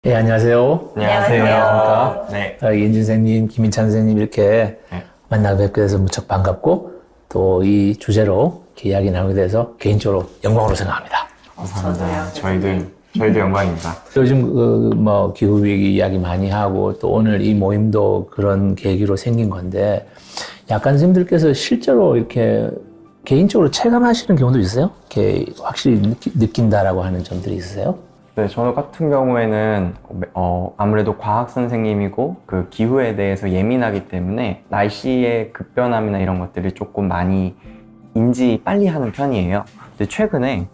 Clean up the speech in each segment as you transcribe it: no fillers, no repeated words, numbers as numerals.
예, 안녕하세요. 안녕하세요. 네. 이은진 선생님, 김인찬 선생님 이렇게 만나게 뵙게 돼서 무척 반갑고 또 이 주제로 이렇게 이야기 나누게 돼서 개인적으로 영광으로 생각합니다. 감사합니다. 저희도 영광입니다. 요즘 기후위기 이야기 많이 하고 또 오늘 이 모임도 그런 계기로 생긴 건데 약간 선생님들께서 실제로 이렇게 개인적으로 체감하시는 경우도 있으세요? 이렇게 확실히 느낀다라고 하는 점들이 있으세요? 네, 저 같은 경우에는 아무래도 과학 선생님이고 그 기후에 대해서 예민하기 때문에 날씨의 급변함이나 이런 것들을 조금 많이 인지 빨리 하는 편이에요. 근데 최근에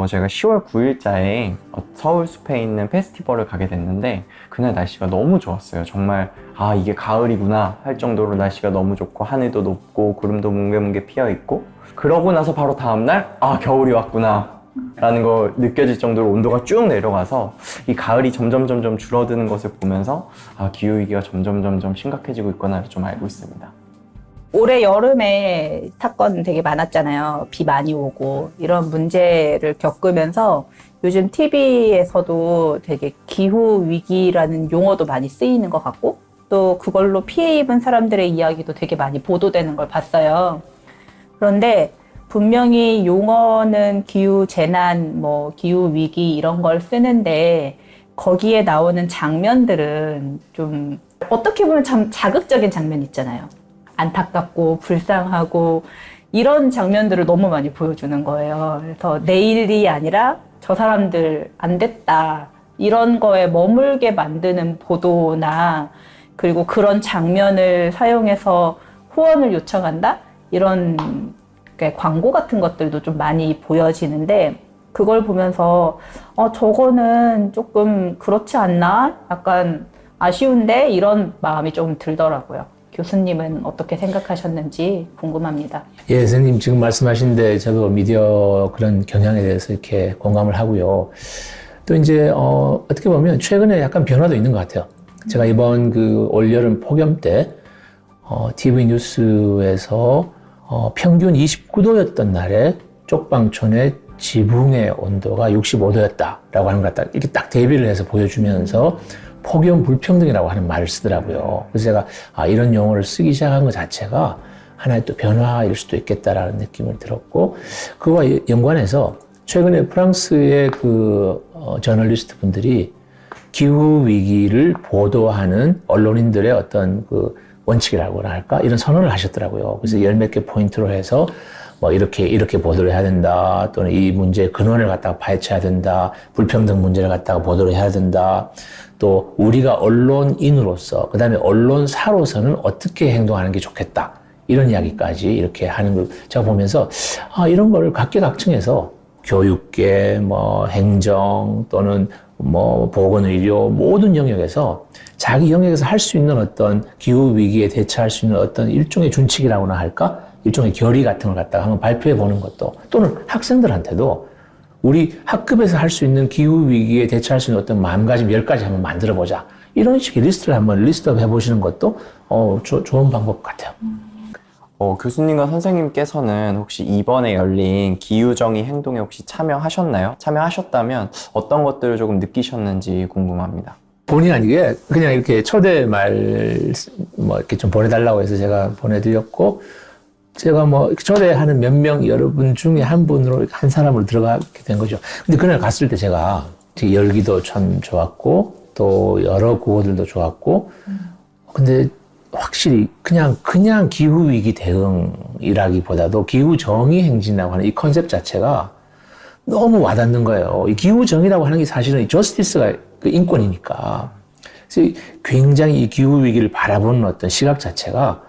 제가 10월 9일자에 서울 숲에 있는 페스티벌을 가게 됐는데 그날 날씨가 너무 좋았어요. 정말 이게 가을이구나 할 정도로 날씨가 너무 좋고 하늘도 높고 구름도 뭉게뭉게 피어있고 그러고 나서 바로 다음날 겨울이 왔구나 라는 걸 느껴질 정도로 온도가 쭉 내려가서 이 가을이 점점 줄어드는 것을 보면서 기후위기가 점점 심각해지고 있구나를 좀 알고 있습니다. 올해 여름에 사건 되게 많았잖아요. 비 많이 오고 이런 문제를 겪으면서 요즘 TV에서도 되게 기후위기라는 용어도 많이 쓰이는 것 같고 또 그걸로 피해 입은 사람들의 이야기도 되게 많이 보도되는 걸 봤어요. 그런데 분명히 용어는 기후재난, 기후위기 이런 걸 쓰는데 거기에 나오는 장면들은 좀 어떻게 보면 참 자극적인 장면 있잖아요. 안타깝고 불쌍하고 이런 장면들을 너무 많이 보여주는 거예요. 그래서 내일이 아니라 저 사람들 안 됐다 이런 거에 머물게 만드는 보도나 그리고 그런 장면을 사용해서 후원을 요청한다 이런 광고 같은 것들도 좀 많이 보여지는데 그걸 보면서 저거는 조금 그렇지 않나? 약간 아쉬운데? 이런 마음이 좀 들더라고요. 교수님은 어떻게 생각하셨는지 궁금합니다. 예, 선생님 지금 말씀하신데 저도 미디어 그런 경향에 대해서 이렇게 공감을 하고요. 또 이제 어떻게 보면 최근에 약간 변화도 있는 것 같아요. 제가 이번 그 올여름 폭염 때 TV 뉴스에서 평균 29도였던 날에 쪽방촌의 지붕의 온도가 65도였다라고 하는 걸 이렇게 딱 대비를 해서 보여주면서 폭염 불평등이라고 하는 말을 쓰더라고요. 그래서 제가 이런 용어를 쓰기 시작한 것 자체가 하나의 또 변화일 수도 있겠다라는 느낌을 들었고 그와 연관해서 최근에 프랑스의 그 저널리스트 분들이 기후 위기를 보도하는 언론인들의 어떤 그 원칙이라고나 할까? 이런 선언을 하셨더라고요. 그래서 열 몇 개 포인트로 해서 이렇게 보도를 해야 된다. 또는 이 문제의 근원을 갖다가 파헤쳐야 된다. 불평등 문제를 갖다가 보도를 해야 된다. 또 우리가 언론인으로서 그다음에 언론사로서는 어떻게 행동하는 게 좋겠다. 이런 이야기까지 이렇게 하는 걸 제가 보면서 이런 거를 각계각층에서 교육계, 행정 또는 보건의료 모든 영역에서 자기 영역에서 할 수 있는 어떤 기후위기에 대처할 수 있는 어떤 일종의 준칙이라고나 할까? 일종의 결의 같은 걸 갖다가 한번 발표해 보는 것도 또는 학생들한테도 우리 학급에서 할 수 있는 기후위기에 대처할 수 있는 어떤 마음가짐 10가지 한번 만들어 보자. 이런 식의 리스트를 한번 리스트업 해보시는 것도 좋은 방법 같아요. 교수님과 선생님께서는 혹시 이번에 열린 기후정의 행동에 혹시 참여하셨나요? 참여하셨다면 어떤 것들을 조금 느끼셨는지 궁금합니다. 본의 아니게 그냥 이렇게 초대 말 이렇게 좀 보내달라고 해서 제가 보내드렸고 제가 초대하는 몇 명 여러분 중에 한 분으로 한 사람으로 들어가게 된 거죠. 근데 그날 갔을 때 제가 되게 열기도 참 좋았고 또 여러 구호들도 좋았고 근데 확실히 그냥 기후위기 대응이라기보다도 기후정의 행진이라고 하는 이 컨셉 자체가 너무 와닿는 거예요. 이 기후정의라고 하는 게 사실은 저스티스가 그 인권이니까. 그래서 굉장히 이 기후위기를 바라보는 어떤 시각 자체가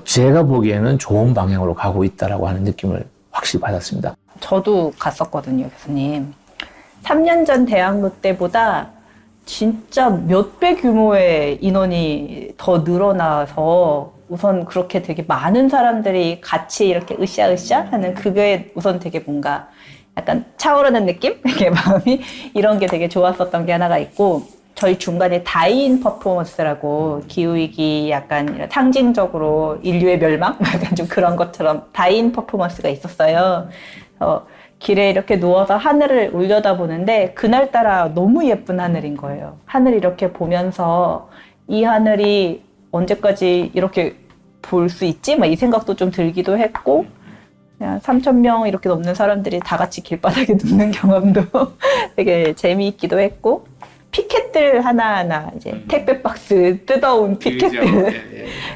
제가 보기에는 좋은 방향으로 가고 있다라고 하는 느낌을 확실히 받았습니다. 저도 갔었거든요, 교수님. 3년 전 대학로 때보다 진짜 몇 배 규모의 인원이 더 늘어나서 우선 그렇게 되게 많은 사람들이 같이 이렇게 으쌰으쌰 하는 그게 우선 되게 뭔가 약간 차오르는 느낌? 이렇게 마음이 이런 게 되게 좋았었던 게 하나가 있고 저희 중간에 다이인 퍼포먼스라고 기후위기 약간 상징적으로 인류의 멸망? 약간 좀 그런 것처럼 다이인 퍼포먼스가 있었어요. 길에 이렇게 누워서 하늘을 올려다보는데 그날따라 너무 예쁜 하늘인 거예요. 하늘 이렇게 보면서 이 하늘이 언제까지 이렇게 볼 수 있지? 막 이 생각도 좀 들기도 했고, 그냥 3,000명 이렇게 넘는 사람들이 다 같이 길바닥에 눕는 경험도 되게 재미있기도 했고, 피켓들 하나하나 이제 택배 박스 뜯어온 피켓들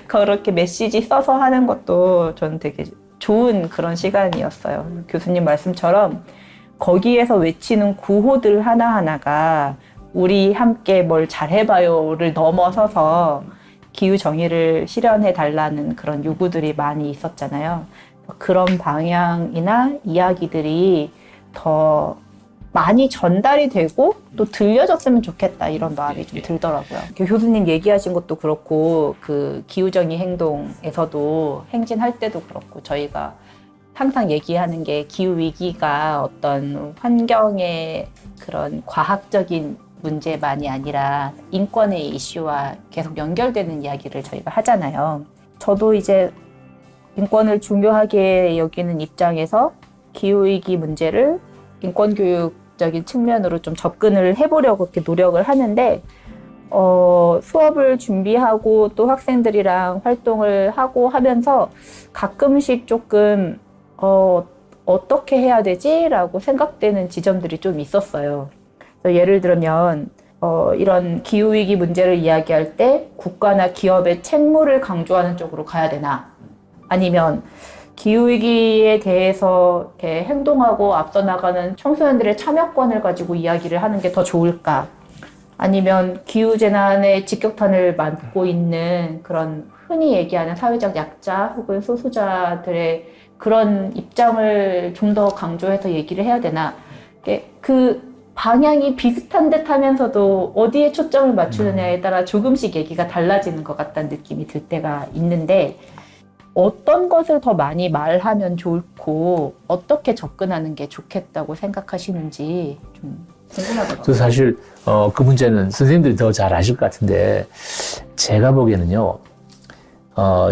그렇게 메시지 써서 하는 것도 저는 되게 좋은 그런 시간이었어요. 교수님 말씀처럼 거기에서 외치는 구호들 하나하나가 우리 함께 뭘 잘해봐요를 넘어서서 기후 정의를 실현해 달라는 그런 요구들이 많이 있었잖아요. 그런 방향이나 이야기들이 더 많이 전달이 되고 또 들려졌으면 좋겠다 이런 마음이 좀 들더라고요. 교수님 얘기하신 것도 그렇고 그 기후정의 행동에서도 행진할 때도 그렇고 저희가 항상 얘기하는 게 기후위기가 어떤 환경의 그런 과학적인 문제만이 아니라 인권의 이슈와 계속 연결되는 이야기를 저희가 하잖아요. 저도 이제 인권을 중요하게 여기는 입장에서 기후위기 문제를 인권교육적인 측면으로 좀 접근을 해보려고 이렇게 노력을 하는데 수업을 준비하고 또 학생들이랑 활동을 하고 하면서 가끔씩 조금 어떻게 해야 되지? 라고 생각되는 지점들이 좀 있었어요. 그래서 예를 들면 이런 기후위기 문제를 이야기할 때 국가나 기업의 책무를 강조하는 쪽으로 가야 되나? 아니면 기후위기에 대해서 이렇게 행동하고 앞서 나가는 청소년들의 참여권을 가지고 이야기를 하는 게 더 좋을까? 아니면 기후재난의 직격탄을 맞고 있는 그런 흔히 얘기하는 사회적 약자 혹은 소수자들의 그런 입장을 좀 더 강조해서 얘기를 해야 되나? 그 방향이 비슷한 듯 하면서도 어디에 초점을 맞추느냐에 따라 조금씩 얘기가 달라지는 것 같다는 느낌이 들 때가 있는데 어떤 것을 더 많이 말하면 좋고 어떻게 접근하는 게 좋겠다고 생각하시는지 좀 궁금하더라고요. 저 사실 그 문제는 선생님들이 더 잘 아실 것 같은데 제가 보기에는요.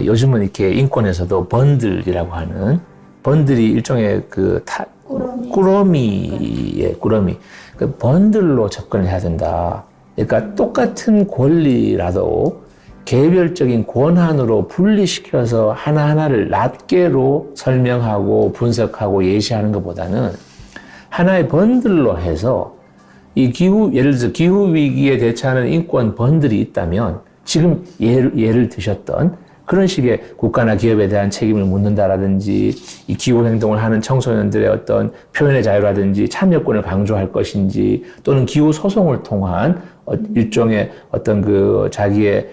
요즘은 이렇게 인권에서도 번들이라고 하는 번들이 일종의 꾸러미의 꾸러미. 그 번들로 접근을 해야 된다. 그러니까 똑같은 권리라도 개별적인 권한으로 분리시켜서 하나하나를 낱개로 설명하고 분석하고 예시하는 것보다는 하나의 번들로 해서 이 예를 들어서 기후위기에 대처하는 인권 번들이 있다면 지금 예를 드셨던 그런 식의 국가나 기업에 대한 책임을 묻는다라든지 이 기후행동을 하는 청소년들의 어떤 표현의 자유라든지 참여권을 강조할 것인지 또는 기후소송을 통한 일종의 어떤 자기의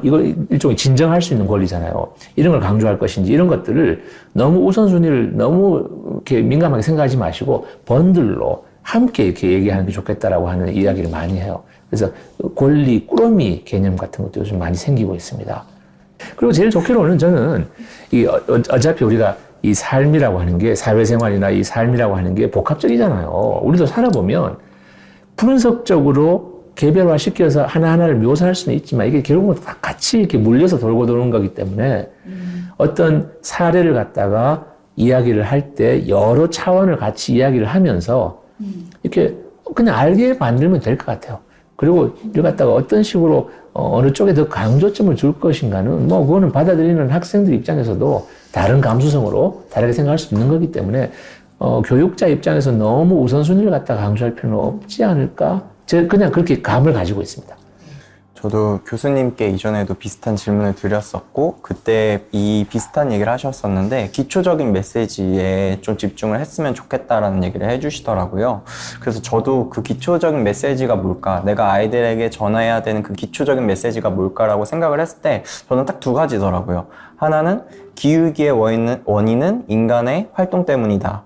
이거 일종의 진정할 수 있는 권리잖아요. 이런 걸 강조할 것인지 이런 것들을 너무 우선순위를 너무 이렇게 민감하게 생각하지 마시고 번들로 함께 이렇게 얘기하는 게 좋겠다라고 하는 이야기를 많이 해요. 그래서 권리, 꾸러미 개념 같은 것도 요즘 많이 생기고 있습니다. 그리고 제일 좋게로는 저는 어차피 우리가 이 삶이라고 하는 게 사회생활이나 이 삶이라고 하는 게 복합적이잖아요. 우리도 살아보면 분석적으로 개별화시켜서 하나하나를 묘사할 수는 있지만 이게 결국은 다 같이 이렇게 물려서 돌고 도는 거기 때문에 어떤 사례를 갖다가 이야기를 할 때 여러 차원을 같이 이야기를 하면서 이렇게 그냥 알게 만들면 될 것 같아요. 그리고 이걸 갖다가 어떤 식으로 어느 쪽에 더 강조점을 줄 것인가는 그거는 받아들이는 학생들 입장에서도 다른 감수성으로 다르게 생각할 수 있는 거기 때문에 교육자 입장에서 너무 우선순위를 갖다가 강조할 필요는 없지 않을까? 제가 그냥 그렇게 감을 가지고 있습니다. 저도 교수님께 이전에도 비슷한 질문을 드렸었고 그때 이 비슷한 얘기를 하셨었는데 기초적인 메시지에 좀 집중을 했으면 좋겠다라는 얘기를 해주시더라고요. 그래서 저도 그 기초적인 메시지가 뭘까, 내가 아이들에게 전해야 되는 그 기초적인 메시지가 뭘까라고 생각을 했을 때 저는 딱 두 가지더라고요. 하나는 기후위기의 원인은 인간의 활동 때문이다.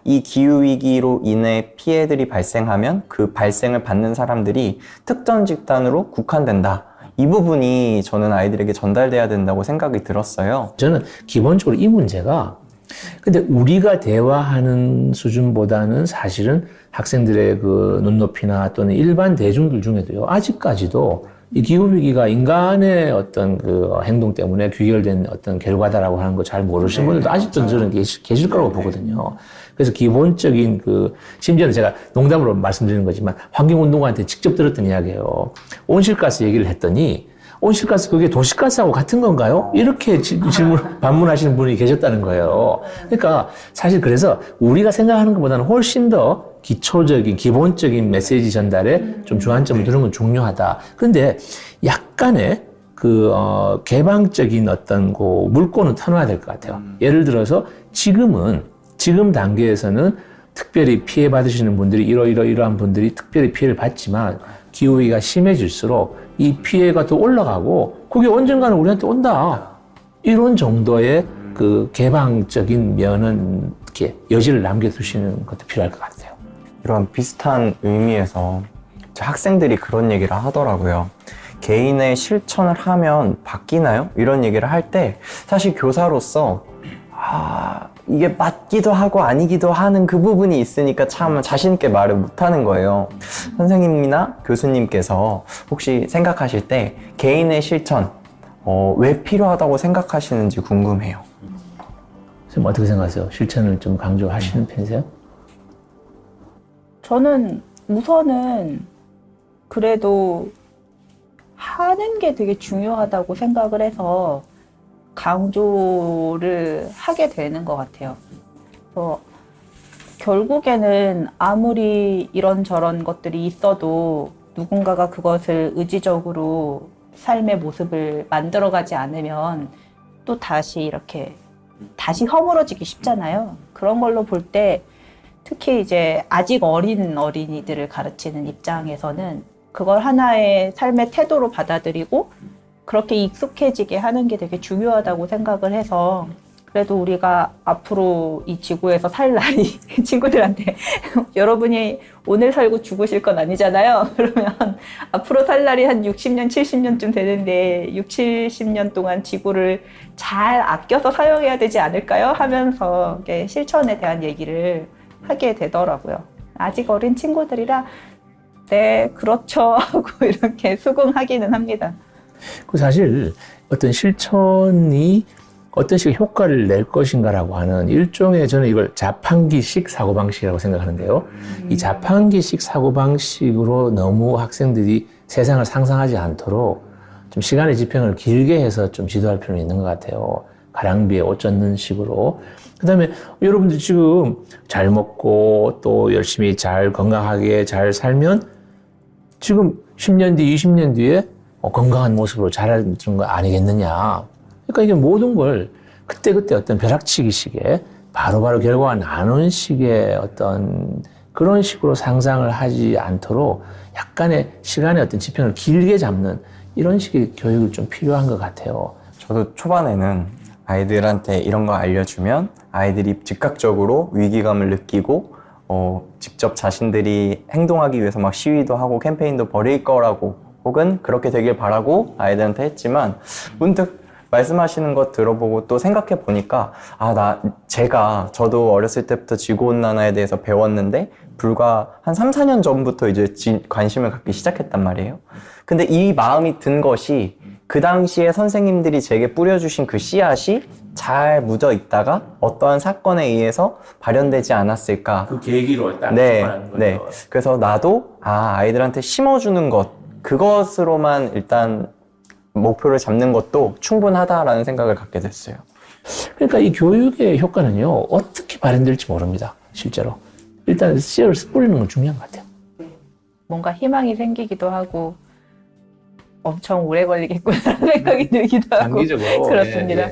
이 기후위기로 인해 피해들이 발생하면 그 발생을 받는 사람들이 특정 집단으로 국한된다. 이 부분이 저는 아이들에게 전달돼야 된다고 생각이 들었어요. 저는 기본적으로 이 문제가 근데 우리가 대화하는 수준보다는 사실은 학생들의 그 눈높이나 또는 일반 대중들 중에도요, 아직까지도 이 기후위기가 인간의 어떤 행동 때문에 귀결된 어떤 결과다라고 하는 거 잘 모르시는 분들도 아직도 저는 계실 거라고 보거든요. 그래서 기본적인 심지어는 제가 농담으로 말씀드리는 거지만 환경운동가한테 직접 들었던 이야기예요. 온실가스 얘기를 했더니 온실가스 그게 도시가스하고 같은 건가요? 이렇게 반문하시는 분이 계셨다는 거예요. 그러니까 사실 그래서 우리가 생각하는 것보다는 훨씬 더 기초적인 기본적인 메시지 전달에 좀 주안점을 두는 건 중요하다. 그런데 약간의 개방적인 어떤 물꼬는 터놔야 될 것 같아요. 예를 들어서 지금 단계에서는 특별히 피해 받으시는 분들이 이러한 분들이 특별히 피해를 받지만 기후위기가 심해질수록 이 피해가 더 올라가고 그게 언젠가는 우리한테 온다. 이런 정도의 개방적인 면은 이렇게 여지를 남겨두시는 것도 필요할 것 같아요. 이런 비슷한 의미에서 학생들이 그런 얘기를 하더라고요. 개인의 실천을 하면 바뀌나요? 이런 얘기를 할 때 사실 교사로서 이게 맞기도 하고 아니기도 하는 그 부분이 있으니까 참 자신 있게 말을 못하는 거예요. 선생님이나 교수님께서 혹시 생각하실 때 개인의 실천 왜 필요하다고 생각하시는지 궁금해요. 선생님 어떻게 생각하세요? 실천을 좀 강조하시는 편이세요? 저는 우선은 그래도 하는 게 되게 중요하다고 생각을 해서 강조를 하게 되는 것 같아요. 그래서 결국에는 아무리 이런저런 것들이 있어도 누군가가 그것을 의지적으로 삶의 모습을 만들어가지 않으면 또 다시 허물어지기 쉽잖아요. 그런 걸로 볼 때 특히 이제 아직 어린 어린이들을 가르치는 입장에서는 그걸 하나의 삶의 태도로 받아들이고 그렇게 익숙해지게 하는 게 되게 중요하다고 생각을 해서 그래도 우리가 앞으로 이 지구에서 살 날이 친구들한테 여러분이 오늘 살고 죽으실 건 아니잖아요. 그러면 앞으로 살 날이 한 60년, 70년쯤 되는데 60, 70년 동안 지구를 잘 아껴서 사용해야 되지 않을까요? 하면서 실천에 대한 얘기를 하게 되더라고요. 아직 어린 친구들이라 네, 그렇죠 하고 이렇게 수긍하기는 합니다. 사실 어떤 실천이 어떤 식의 효과를 낼 것인가라고 하는 일종의 저는 이걸 자판기식 사고방식이라고 생각하는데요. 이 자판기식 사고방식으로 너무 학생들이 세상을 상상하지 않도록 좀 시간의 지평을 길게 해서 좀 지도할 필요는 있는 것 같아요. 가랑비에 옷 젖는 식으로. 그 다음에 여러분들 지금 잘 먹고 또 열심히 잘 건강하게 잘 살면 지금 10년 뒤, 20년 뒤에 건강한 모습으로 자라는 거 아니겠느냐. 그러니까 이게 모든 걸 그때그때 어떤 벼락치기식의 바로바로 결과가 나는 식의 어떤 그런 식으로 상상을 하지 않도록 약간의 시간의 어떤 지평을 길게 잡는 이런 식의 교육이 좀 필요한 것 같아요. 저도 초반에는 아이들한테 이런 거 알려주면 아이들이 즉각적으로 위기감을 느끼고 직접 자신들이 행동하기 위해서 막 시위도 하고 캠페인도 벌일 거라고 혹은 그렇게 되길 바라고 아이들한테 했지만 문득 말씀하시는 것 들어보고 또 생각해 보니까 저도 어렸을 때부터 지구온난화에 대해서 배웠는데 불과 한 3, 4년 전부터 이제 관심을 갖기 시작했단 말이에요. 근데 이 마음이 든 것이 그 당시에 선생님들이 제게 뿌려주신 그 씨앗이 잘 묻어 있다가 어떠한 사건에 의해서 발현되지 않았을까. 그 계기로 딱 네, 접근하는 거죠. 네. 그래서 나도 아이들한테 심어주는 것 그것으로만 일단 목표를 잡는 것도 충분하다라는 생각을 갖게 됐어요. 그러니까 이 교육의 효과는요, 어떻게 발현될지 모릅니다. 실제로. 일단 씨앗을 뿌리는 건 중요한 것 같아요. 뭔가 희망이 생기기도 하고 엄청 오래 걸리겠구나라는 생각이 들기도 하고 장기적으로 그렇습니다.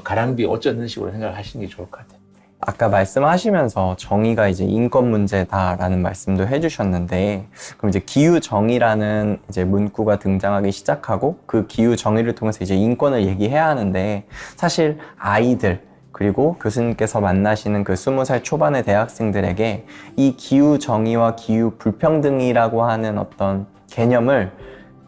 가랑비 옷 젖는 식으로 생각을 하시는 게 좋을 것 같아요. 아까 말씀하시면서 정의가 이제 인권 문제다라는 말씀도 해주셨는데, 그럼 이제 기후 정의라는 이제 문구가 등장하기 시작하고 그 기후 정의를 통해서 이제 인권을 얘기해야 하는데, 사실 아이들 그리고 교수님께서 만나시는 그 20살 초반의 대학생들에게 이 기후 정의와 기후 불평등이라고 하는 어떤 개념을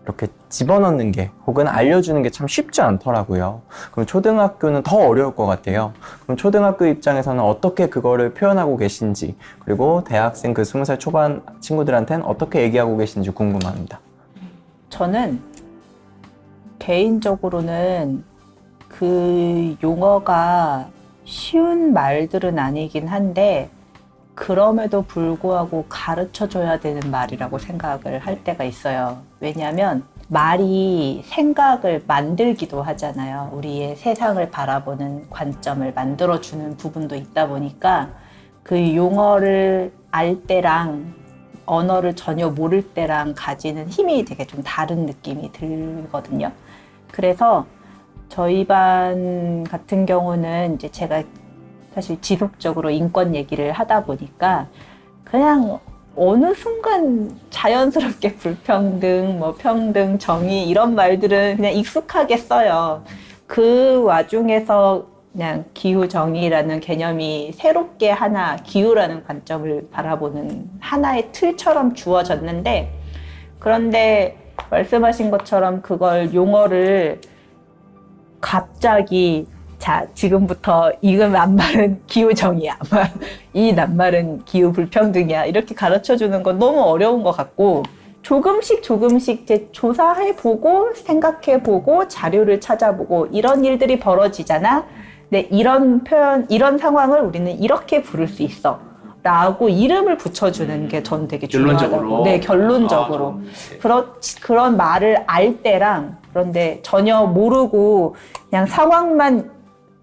이렇게 집어넣는 게 혹은 알려주는 게 참 쉽지 않더라고요. 그럼 초등학교는 더 어려울 것 같아요. 그럼 초등학교 입장에서는 어떻게 그거를 표현하고 계신지, 그리고 대학생 그 20살 초반 친구들한테는 어떻게 얘기하고 계신지 궁금합니다. 저는 개인적으로는 그 용어가 쉬운 말들은 아니긴 한데 그럼에도 불구하고 가르쳐줘야 되는 말이라고 생각을 할 때가 있어요. 왜냐하면 말이 생각을 만들기도 하잖아요. 우리의 세상을 바라보는 관점을 만들어주는 부분도 있다 보니까 그 용어를 알 때랑 언어를 전혀 모를 때랑 가지는 힘이 되게 좀 다른 느낌이 들거든요. 그래서 저희 반 같은 경우는 이제 제가 사실 지속적으로 인권 얘기를 하다 보니까 그냥 어느 순간 자연스럽게 불평등, 뭐 평등, 정의 이런 말들은 그냥 익숙하게 써요. 그 와중에서 그냥 기후 정의라는 개념이 새롭게 하나, 기후라는 관점을 바라보는 하나의 틀처럼 주어졌는데, 그런데 말씀하신 것처럼 그걸 용어를 갑자기 자, 지금부터 이 낱말은 기후정의야. 이 낱말은 기후불평등이야. 이렇게 가르쳐주는 건 너무 어려운 것 같고, 조금씩 이제 조사해보고, 생각해보고, 자료를 찾아보고, 이런 일들이 벌어지잖아. 근데 이런 표현, 이런 상황을 우리는 이렇게 부를 수 있어. 라고 이름을 붙여주는 게 전 되게 중요하다고. 결론적으로? 네, 결론적으로. 그런 말을 알 때랑, 그런데 전혀 모르고, 그냥 상황만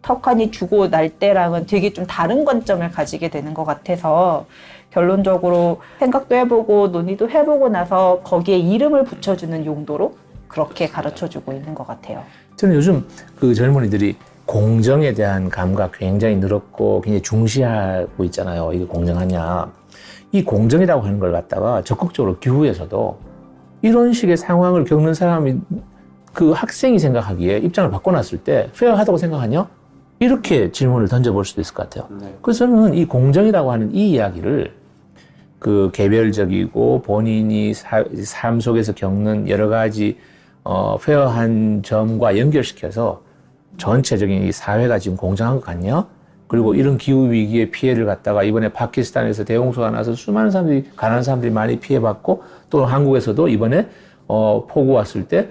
턱하니 주고 날 때랑은 되게 좀 다른 관점을 가지게 되는 것 같아서 결론적으로 생각도 해보고 논의도 해보고 나서 거기에 이름을 붙여주는 용도로 그렇게 가르쳐주고 있는 것 같아요. 저는 요즘 그 젊은이들이 공정에 대한 감각 굉장히 늘었고 굉장히 중시하고 있잖아요. 이게 공정하냐. 이 공정이라고 하는 걸 갖다가 적극적으로 기후에서도 이런 식의 상황을 겪는 사람이 그 학생이 생각하기에 입장을 바꿔놨을 때 페어하다고 생각하냐? 이렇게 질문을 던져볼 수도 있을 것 같아요. 그래서 저는 이 공정이라고 하는 이 이야기를 그 개별적이고 본인이 삶 속에서 겪는 여러 가지 페어한 점과 연결시켜서 전체적인 이 사회가 지금 공정한 것 같냐? 그리고 이런 기후 위기의 피해를 갖다가 이번에 파키스탄에서 대홍수가 나서 수많은 사람들이 가난한 사람들이 많이 피해받고 또 한국에서도 이번에 폭우 왔을 때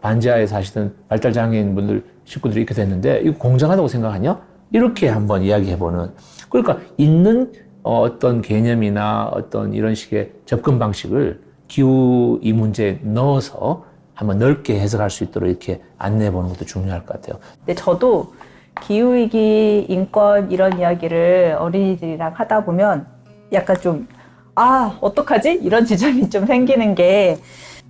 반지하에 사시던 발달 장애인 분들 식구들이 이렇게 됐는데 이거 공정하다고 생각하냐? 이렇게 한번 이야기해보는. 그러니까 있는 어떤 개념이나 어떤 이런 식의 접근 방식을 기후 이 문제에 넣어서 한번 넓게 해석할 수 있도록 이렇게 안내해보는 것도 중요할 것 같아요. 근데 저도 기후위기, 인권 이런 이야기를 어린이들이랑 하다 보면 약간 좀 어떡하지? 이런 지점이 좀 생기는 게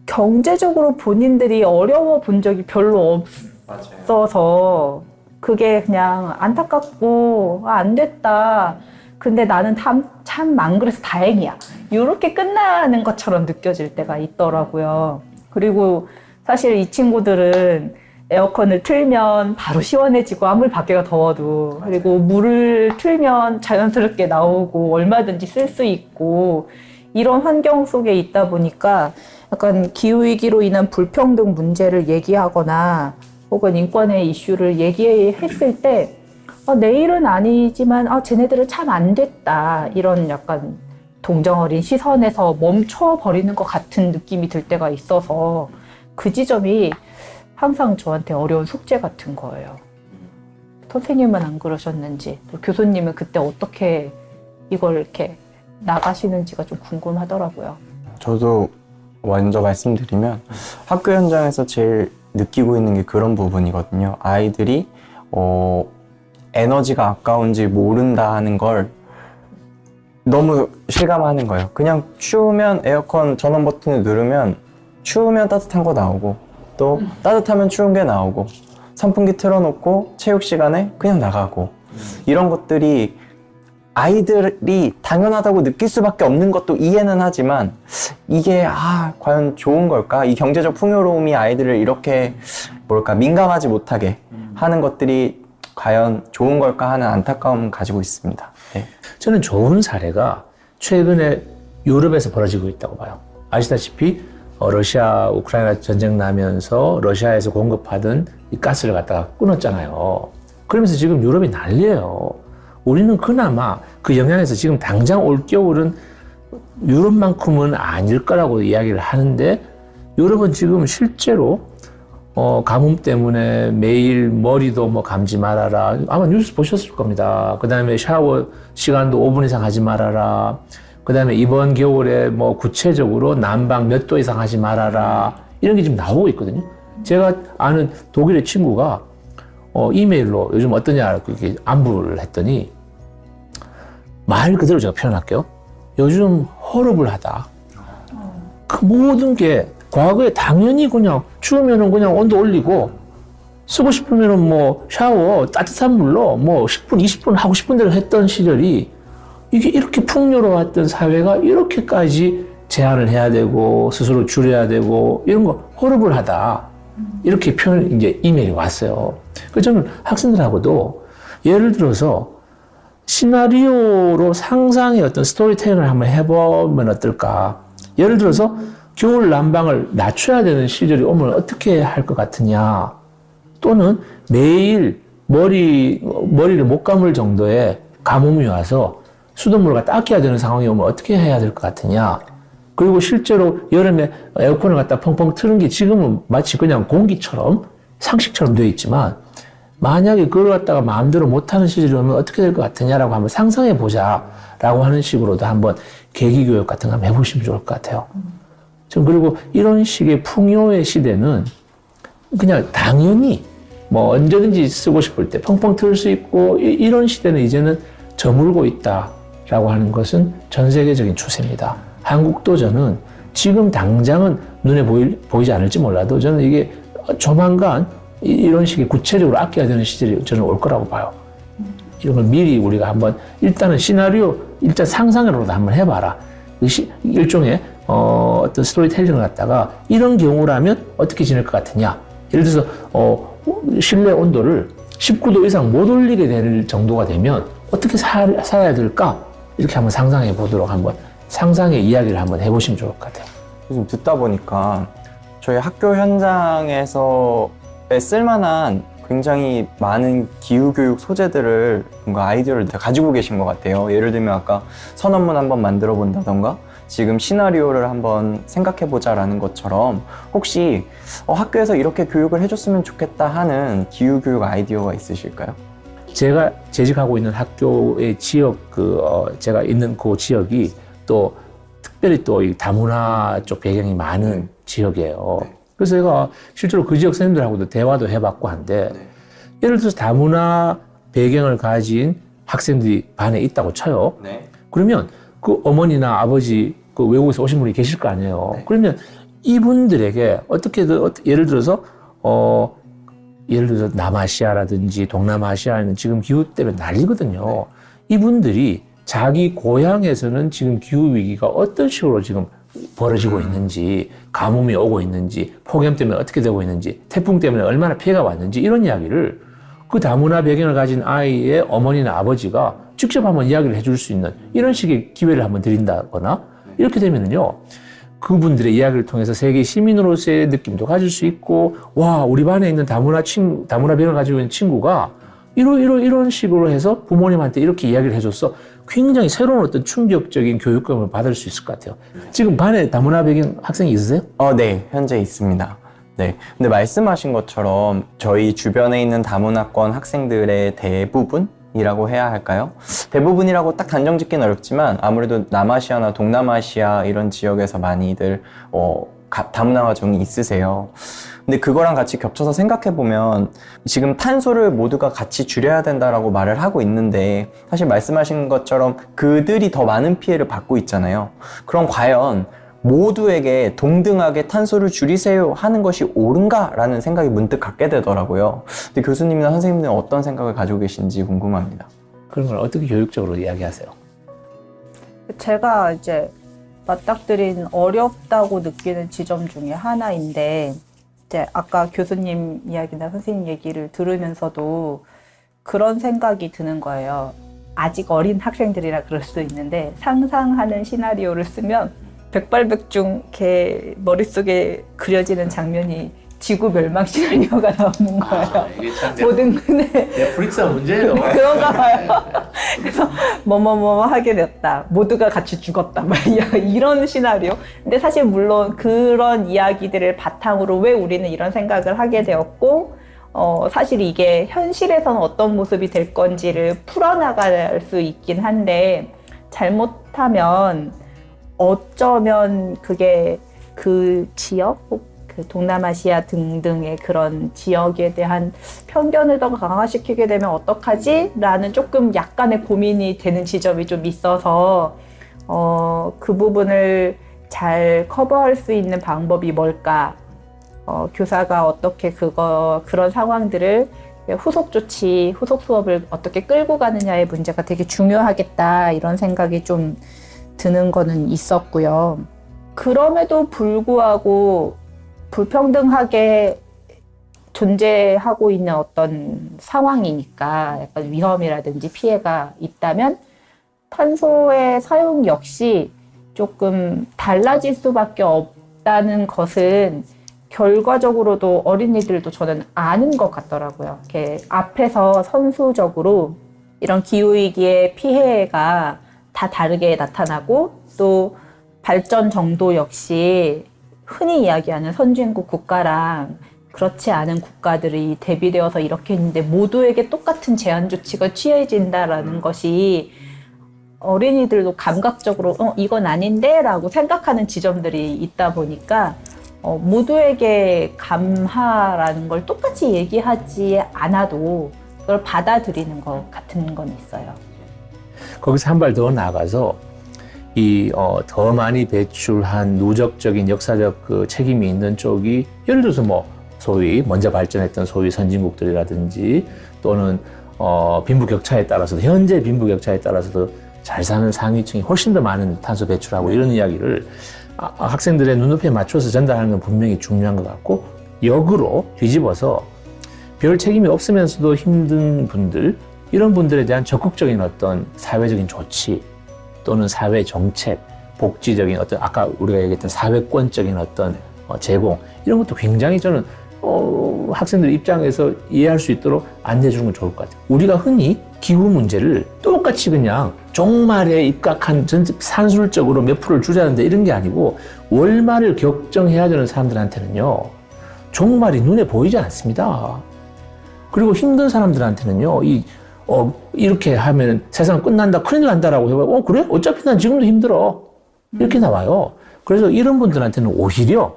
경제적으로 본인들이 어려워 본 적이 별로 없어서 그게 그냥 안타깝고 안 됐다. 근데 나는 참 안 그래서 다행이야. 이렇게 끝나는 것처럼 느껴질 때가 있더라고요. 그리고 사실 이 친구들은 에어컨을 틀면 바로 시원해지고 아무리 밖에가 더워도 그리고 물을 틀면 자연스럽게 나오고 얼마든지 쓸 수 있고 이런 환경 속에 있다 보니까 약간 기후위기로 인한 불평등 문제를 얘기하거나 혹은 인권의 이슈를 얘기했을 때 내일은 아니지만 쟤네들은 참 안 됐다 이런 약간 동정어린 시선에서 멈춰버리는 것 같은 느낌이 들 때가 있어서 그 지점이 항상 저한테 어려운 숙제 같은 거예요. 선생님은 안 그러셨는지 또 교수님은 그때 어떻게 이걸 이렇게 나가시는지가 좀 궁금하더라고요. 저도 먼저 말씀드리면 학교 현장에서 제일 느끼고 있는 게 그런 부분이거든요. 아이들이 에너지가 아까운지 모른다 하는 걸 너무 실감하는 거예요. 그냥 추우면 에어컨 전원 버튼을 누르면 추우면 따뜻한 거 나오고 또 따뜻하면 추운 게 나오고 선풍기 틀어놓고 체육 시간에 그냥 나가고 이런 것들이 아이들이 당연하다고 느낄 수밖에 없는 것도 이해는 하지만 이게 과연 좋은 걸까? 이 경제적 풍요로움이 아이들을 이렇게 민감하지 못하게 하는 것들이 과연 좋은 걸까 하는 안타까움을 가지고 있습니다. 네. 저는 좋은 사례가 최근에 유럽에서 벌어지고 있다고 봐요. 아시다시피 러시아 우크라이나 전쟁 나면서 러시아에서 공급하던 이 가스를 갖다가 끊었잖아요. 그러면서 지금 유럽이 난리예요. 우리는 그나마 그 영향에서 지금 당장 올겨울은 유럽만큼은 아닐 거라고 이야기를 하는데 유럽은 지금 실제로 가뭄 때문에 매일 머리도 뭐 감지 말아라. 아마 뉴스 보셨을 겁니다. 그 다음에 샤워 시간도 5분 이상 하지 말아라. 그 다음에 이번 겨울에 뭐 구체적으로 난방 몇 도 이상 하지 말아라. 이런 게 지금 나오고 있거든요. 제가 아는 독일의 친구가 이메일로 요즘 어떠냐 이렇게 안부를 했더니 말 그대로 제가 표현할게요. 요즘 허러블하다. 그 모든 게 과거에 당연히 그냥 추우면은 그냥 온도 올리고 쓰고 싶으면은 뭐 샤워 따뜻한 물로 뭐 10분, 20분 하고 싶은 대로 했던 시절이 이게 이렇게 풍요로웠던 사회가 이렇게까지 제한을 해야 되고 스스로 줄여야 되고 이런 거 허러블하다. 이렇게 표현 이제 이메일이 왔어요. 그래서 저는 학생들하고도 예를 들어서 시나리오로 상상의 어떤 스토리텔링을 한번 해보면 어떨까? 예를 들어서 겨울 난방을 낮춰야 되는 시절이 오면 어떻게 할 것 같으냐? 또는 매일 머리를 못 감을 정도의 가뭄이 와서 수돗물을 갖다 아껴야 되는 상황이 오면 어떻게 해야 될 것 같으냐? 그리고 실제로 여름에 에어컨을 갖다 펑펑 트는 게 지금은 마치 그냥 공기처럼 상식처럼 되어 있지만 만약에 그걸 갖다가 마음대로 못하는 시절이 오면 어떻게 될 것 같으냐라고 한번 상상해 보자라고 하는 식으로도 한번 계기교육 같은 거 한번 해보시면 좋을 것 같아요. 전 그리고 이런 식의 풍요의 시대는 그냥 당연히 뭐 언제든지 쓰고 싶을 때 펑펑 틀 수 있고 이런 시대는 이제는 저물고 있다라고 하는 것은 전 세계적인 추세입니다. 한국도 저는 지금 당장은 눈에 보이지 않을지 몰라도 저는 이게 조만간 이런 식의 구체적으로 아껴야 되는 시절이 저는 올 거라고 봐요. 이런 걸 미리 우리가 한번 일단은 시나리오 일단 상상으로도 한번 해봐라. 일종의 어떤 스토리텔링을 갖다가 이런 경우라면 어떻게 지낼 것 같으냐. 예를 들어서 실내 온도를 19도 이상 못 올리게 될 정도가 되면 어떻게 살아야 될까? 이렇게 한번 상상해 보도록 한번 상상의 이야기를 한번 해보시면 좋을 것 같아요. 요즘 듣다 보니까 저희 학교 현장에서 쓸만한 굉장히 많은 기후교육 소재들을 뭔가 아이디어를 다 가지고 계신 것 같아요. 예를 들면 아까 선언문 한번 만들어 본다던가 지금 시나리오를 한번 생각해 보자라는 것처럼 혹시 학교에서 이렇게 교육을 해줬으면 좋겠다 하는 기후교육 아이디어가 있으실까요? 제가 재직하고 있는 학교의 지역, 제가 있는 그 지역이 또 특별히 또 이 다문화 쪽 배경이 많은 지역이에요. 그래서 제가 실제로 그 지역 선생님들하고도 대화도 해봤고 한데 예를 들어서 다문화 배경을 가진 학생들이 반에 있다고 쳐요. 그러면 그 어머니나 아버지 그 외국에서 오신 분이 계실 거 아니에요. 그러면 이분들에게 어떻게든 예를 들어서 남아시아라든지 동남아시아에는 지금 기후 때문에 난리거든요. 이분들이 자기 고향에서는 지금 기후 위기가 어떤 식으로 지금 벌어지고 있는지, 가뭄이 오고 있는지, 폭염 때문에 어떻게 되고 있는지, 태풍 때문에 얼마나 피해가 왔는지 이런 이야기를 그 다문화 배경을 가진 아이의 어머니나 아버지가 직접 한번 이야기를 해줄 수 있는 이런 식의 기회를 한번 드린다거나 이렇게 되면은요, 그분들의 이야기를 통해서 세계 시민으로서의 느낌도 가질 수 있고, 와, 우리 반에 있는 다문화 배경을 가지고 있는 친구가 이런 식으로 해서 부모님한테 이렇게 이야기를 해줬어. 굉장히 새로운 어떤 충격적인 교육감을 받을 수 있을 것 같아요. 지금 반에 다문화 배경 학생이 있으세요? 네, 현재 있습니다. 네. 근데 말씀하신 것처럼 저희 주변에 있는 다문화권 학생들의 대부분이라고 해야 할까요? 대부분이라고 딱 단정 짓기는 어렵지만 아무래도 남아시아나 동남아시아 이런 지역에서 많이들 다문화 가정이 있으세요. 근데 그거랑 같이 겹쳐서 생각해보면 지금 탄소를 모두가 같이 줄여야 된다라고 말을 하고 있는데 사실 말씀하신 것처럼 그들이 더 많은 피해를 받고 있잖아요. 그럼 과연 모두에게 동등하게 탄소를 줄이세요 하는 것이 옳은가라는 생각이 문득 갖게 되더라고요. 근데 교수님이나 선생님들은 어떤 생각을 가지고 계신지 궁금합니다. 그런 걸 어떻게 교육적으로 이야기하세요? 제가 이제 맞닥뜨린 어렵다고 느끼는 지점 중에 하나인데, 이제 아까 교수님 이야기나 선생님 얘기를 들으면서도 그런 생각이 드는 거예요. 아직 어린 학생들이라 그럴 수도 있는데 상상하는 시나리오를 쓰면 백발백중 이렇게 머릿속에 그려지는 장면이 지구 멸망 시나리오가 나오는 거예요. 이게 참 모든 네. 넷플릭스가 문제예요. 그런가 봐요. 그래서 뭐뭐뭐 하게 됐다. 모두가 같이 죽었다. 막 이런 시나리오. 근데 사실 물론 그런 이야기들을 바탕으로 왜 우리는 이런 생각을 하게 되었고 사실 이게 현실에서는 어떤 모습이 될 건지를 풀어나갈 수 있긴 한데 잘못하면 어쩌면 그게 그 지역, 그 동남아시아 등등의 그런 지역에 대한 편견을 더 강화시키게 되면 어떡하지? 라는 조금 약간의 고민이 되는 지점이 좀 있어서 그 부분을 잘 커버할 수 있는 방법이 뭘까? 교사가 어떻게 그런 상황들을 후속 조치, 후속 수업을 어떻게 끌고 가느냐의 문제가 되게 중요하겠다 이런 생각이 좀 드는 거는 있었고요. 그럼에도 불구하고 불평등하게 존재하고 있는 어떤 상황이니까 약간 위험이라든지 피해가 있다면 탄소의 사용 역시 조금 달라질 수밖에 없다는 것은 결과적으로도 어린이들도 저는 아는 것 같더라고요. 이렇게 앞에서 선수적으로 이런 기후위기의 피해가 다 다르게 나타나고 또 발전 정도 역시 흔히 이야기하는 선진국 국가랑 그렇지 않은 국가들이 대비되어서 이렇게 있는데 모두에게 똑같은 제한 조치가 취해진다라는 것이 어린이들도 감각적으로 이건 아닌데 라고 생각하는 지점들이 있다 보니까 모두에게 감하라는 걸 똑같이 얘기하지 않아도 그걸 받아들이는 것 같은 건 있어요. 거기서 한 발 더 나아가서 더 많이 배출한 누적적인 역사적 그 책임이 있는 쪽이 예를 들어서 소위 먼저 발전했던 소위 선진국들이라든지 또는 빈부격차에 따라서도 현재 빈부격차에 따라서도 잘 사는 상위층이 훨씬 더 많은 탄소 배출하고 이런 이야기를 학생들의 눈높이에 맞춰서 전달하는 건 분명히 중요한 것 같고 역으로 뒤집어서 별 책임이 없으면서도 힘든 분들 이런 분들에 대한 적극적인 어떤 사회적인 조치 또는 사회 정책, 복지적인 어떤 아까 우리가 얘기했던 사회권적인 어떤 제공 이런 것도 굉장히 저는 학생들 입장에서 이해할 수 있도록 안내해 주는 건 좋을 것 같아요. 우리가 흔히 기후 문제를 똑같이 그냥 종말에 입각한 산술적으로 몇 프로를 주자는데 이런 게 아니고 월말을 걱정해야 되는 사람들한테는요. 종말이 눈에 보이지 않습니다. 그리고 힘든 사람들한테는요. 이렇게 하면 세상 끝난다, 큰일 난다라고 해봐요. 그래? 어차피 난 지금도 힘들어. 이렇게 나와요. 그래서 이런 분들한테는 오히려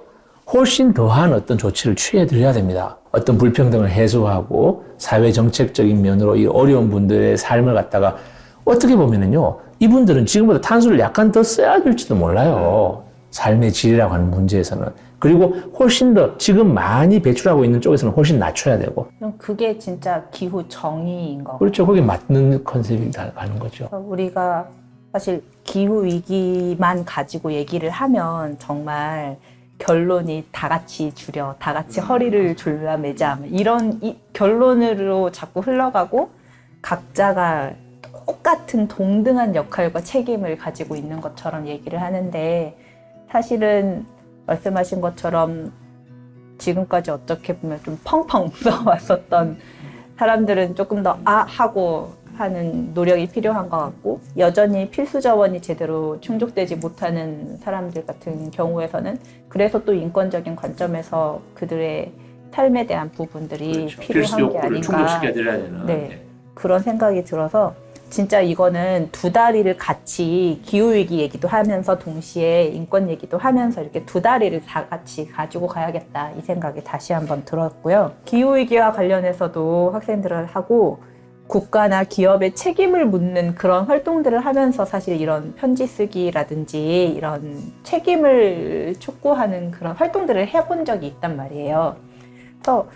훨씬 더한 어떤 조치를 취해드려야 됩니다. 어떤 불평등을 해소하고 사회 정책적인 면으로 이 어려운 분들의 삶을 갖다가 어떻게 보면은요, 이분들은 지금보다 탄소를 약간 더 써야 될지도 몰라요. 삶의 질이라고 하는 문제에서는. 그리고 훨씬 더 지금 많이 배출하고 있는 쪽에서는 훨씬 낮춰야 되고. 그게 진짜 기후 정의인 거. 그렇죠. 거기에 맞는 컨셉이 가는 거죠. 우리가 사실 기후 위기만 가지고 얘기를 하면 정말 결론이 다 같이 줄여, 다 같이 허리를 졸라매자 이런 결론으로 자꾸 흘러가고 각자가 똑같은 동등한 역할과 책임을 가지고 있는 것처럼 얘기를 하는데 사실은 말씀하신 것처럼 지금까지 어떻게 보면 좀 펑펑 써왔었던 사람들은 조금 더 하고 하는 노력이 필요한 것 같고 여전히 필수 자원이 제대로 충족되지 못하는 사람들 같은 경우에서는 그래서 또 인권적인 관점에서 그들의 삶에 대한 부분들이 그렇죠. 필요한 게 아닌가 충족시켜드려야 되는. 네, 그런 생각이 들어서 진짜 이거는 두 다리를 같이 기후위기 얘기도 하면서 동시에 인권 얘기도 하면서 이렇게 두 다리를 다 같이 가지고 가야겠다 이 생각이 다시 한번 들었고요. 기후위기와 관련해서도 학생들하고 국가나 기업의 책임을 묻는 그런 활동들을 하면서 사실 이런 편지 쓰기라든지 이런 책임을 촉구하는 그런 활동들을 해본 적이 있단 말이에요. 그래서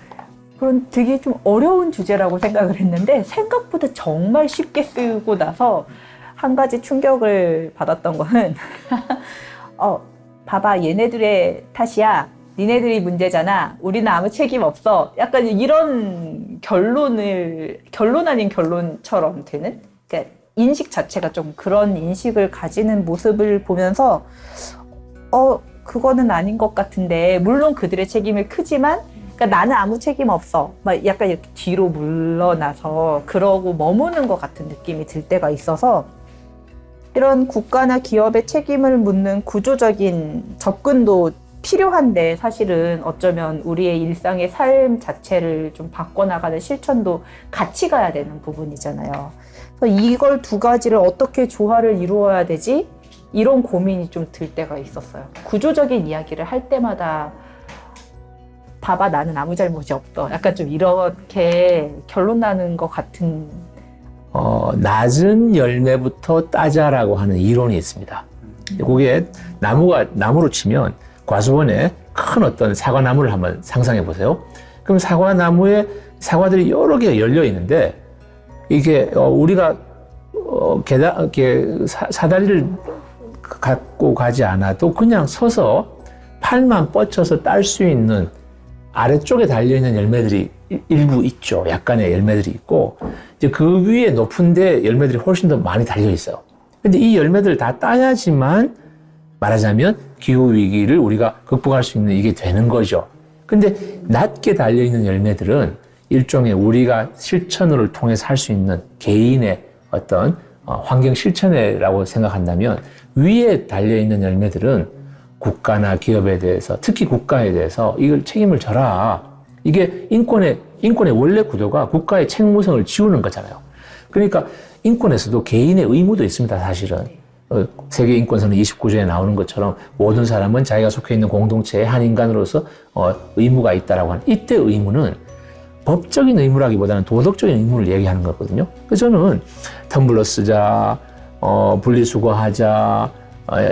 그런 되게 좀 어려운 주제라고 생각을 했는데 생각보다 정말 쉽게 쓰고 나서 한 가지 충격을 받았던 거는 봐봐 얘네들의 탓이야. 니네들이 문제잖아. 우리는 아무 책임 없어. 약간 이런 결론 아닌 결론처럼 되는? 그러니까 인식 자체가 좀 그런 인식을 가지는 모습을 보면서 그거는 아닌 것 같은데 물론 그들의 책임이 크지만 그러니까 나는 아무 책임 없어. 막 약간 이렇게 뒤로 물러나서 그러고 머무는 것 같은 느낌이 들 때가 있어서 이런 국가나 기업의 책임을 묻는 구조적인 접근도 필요한데 사실은 어쩌면 우리의 일상의 삶 자체를 좀 바꿔나가는 실천도 같이 가야 되는 부분이잖아요. 그래서 이걸 두 가지를 어떻게 조화를 이루어야 되지? 이런 고민이 좀 들 때가 있었어요. 구조적인 이야기를 할 때마다 봐봐 나는 아무 잘못이 없어. 약간 좀 이렇게 결론 나는 것 같은. 낮은 열매부터 따자라고 하는 이론이 있습니다. 그게 나무로 치면 과수원에 큰 어떤 사과나무를 한번 상상해 보세요. 그럼 사과나무에 사과들이 여러 개가 열려 있는데 이게 우리가 사다리를 갖고 가지 않아도 그냥 서서 팔만 뻗쳐서 딸 수 있는 아래쪽에 달려있는 열매들이 일부 있죠. 약간의 열매들이 있고 이제 그 위에 높은데 열매들이 훨씬 더 많이 달려 있어요. 근데 이 열매들을 다 따야지만 말하자면 기후위기를 우리가 극복할 수 있는 이게 되는 거죠. 근데 낮게 달려있는 열매들은 일종의 우리가 실천을 통해서 할 수 있는 개인의 어떤 환경 실천이라고 생각한다면 위에 달려있는 열매들은 국가나 기업에 대해서 특히 국가에 대해서 이걸 책임을 져라. 이게 인권의 원래 구도가 국가의 책무성을 지우는 거잖아요. 그러니까 인권에서도 개인의 의무도 있습니다, 사실은. 세계 인권선언 29조에 나오는 것처럼 모든 사람은 자기가 속해 있는 공동체의 한 인간으로서 의무가 있다라고 하는 이때 의무는 법적인 의무라기보다는 도덕적인 의무를 얘기하는 거거든요. 그래서 저는 텀블러 쓰자, 분리수거하자,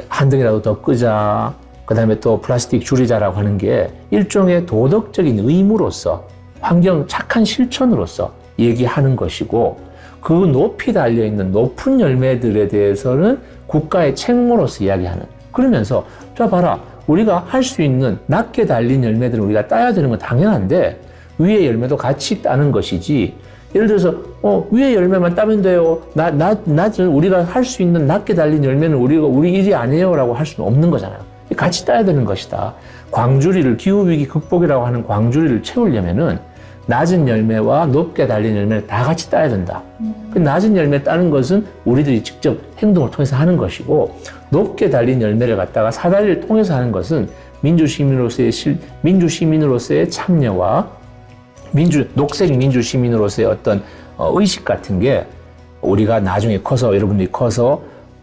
한 등이라도 더 끄자, 그 다음에 또 플라스틱 줄이자라고 하는 게 일종의 도덕적인 의무로서 환경 착한 실천으로서 얘기하는 것이고 그 높이 달려있는 높은 열매들에 대해서는 국가의 책무로서 이야기하는 그러면서 자 봐라 우리가 할 수 있는 낮게 달린 열매들을 우리가 따야 되는 건 당연한데 위의 열매도 같이 따는 것이지 예를 들어서 위에 열매만 따면 돼요. 낮은 우리가 할 수 있는 낮게 달린 열매는 우리 일이 아니에요라고 할 수는 없는 거잖아요. 같이 따야 되는 것이다. 광주리를 기후위기 극복이라고 하는 광주리를 채우려면은 낮은 열매와 높게 달린 열매를 다 같이 따야 된다. 그 낮은 열매 따는 것은 우리들이 직접 행동을 통해서 하는 것이고 높게 달린 열매를 갖다가 사다리를 통해서 하는 것은 민주시민으로서의 참여와 녹색 민주시민으로서의 어떤 의식 같은 게 우리가 나중에 여러분들이 커서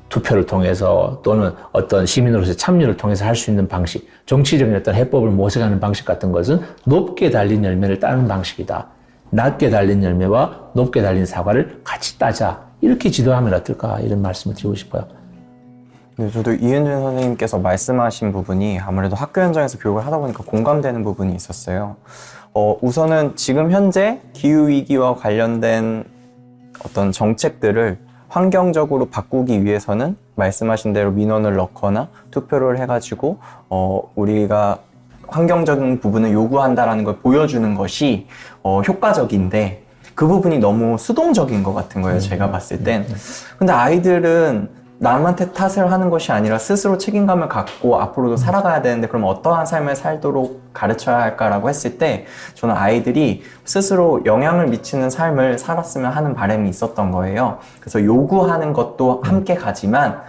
투표를 통해서 또는 어떤 시민으로서의 참여를 통해서 할 수 있는 방식, 정치적인 어떤 해법을 모색하는 방식 같은 것은 높게 달린 열매를 따는 방식이다. 낮게 달린 열매와 높게 달린 사과를 같이 따자. 이렇게 지도하면 어떨까 이런 말씀을 드리고 싶어요. 네, 저도 이은준 선생님께서 말씀하신 부분이 아무래도 학교 현장에서 교육을 하다 보니까 공감되는 부분이 있었어요. 우선은 지금 현재 기후위기와 관련된 어떤 정책들을 환경적으로 바꾸기 위해서는 말씀하신 대로 민원을 넣거나 투표를 해가지고 우리가 환경적인 부분을 요구한다라는 걸 보여주는 것이 효과적인데 그 부분이 너무 수동적인 것 같은 거예요. 제가 봤을 땐. 근데 아이들은 남한테 탓을 하는 것이 아니라 스스로 책임감을 갖고 앞으로도 살아가야 되는데 그럼 어떠한 삶을 살도록 가르쳐야 할까라고 했을 때 저는 아이들이 스스로 영향을 미치는 삶을 살았으면 하는 바람이 있었던 거예요. 그래서 요구하는 것도 함께 가지만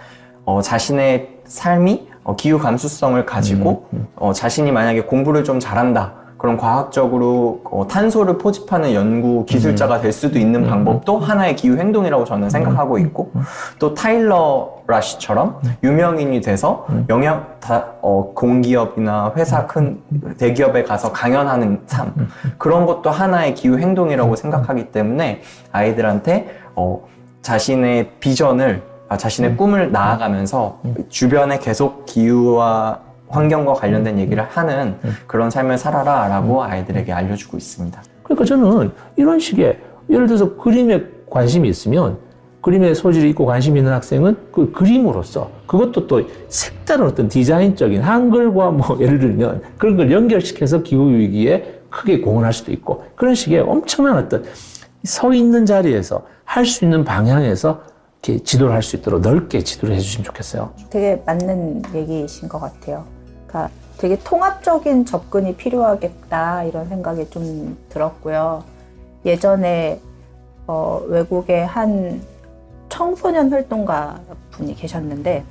자신의 삶이 기후 감수성을 가지고 자신이 만약에 공부를 좀 잘한다. 그런 과학적으로 탄소를 포집하는 연구 기술자가 될 수도 있는 방법도 하나의 기후 행동이라고 저는 생각하고 있고 또 타일러 라시처럼 유명인이 돼서 공기업이나 회사 큰 대기업에 가서 강연하는 삶 그런 것도 하나의 기후 행동이라고 생각하기 때문에 아이들한테 자신의 비전을 자신의 꿈을 나아가면서 주변에 계속 기후와 환경과 관련된 얘기를 하는 그런 삶을 살아라 라고 아이들에게 알려주고 있습니다. 그러니까 저는 이런 식의 예를 들어서 그림에 관심이 있으면 그림에 소질이 있고 관심이 있는 학생은 그 그림으로써 그것도 또 색다른 어떤 디자인적인 한글과 예를 들면 그런 걸 연결시켜서 기후위기에 크게 공헌할 수도 있고 그런 식의 엄청난 어떤 서 있는 자리에서 할 수 있는 방향에서 이렇게 지도를 할 수 있도록 넓게 지도를 해주시면 좋겠어요. 되게 맞는 얘기이신 것 같아요. 그러니까 되게 통합적인 접근이 필요하겠다 이런 생각이 좀 들었고요. 예전에 외국의 한 청소년 활동가 분이 계셨는데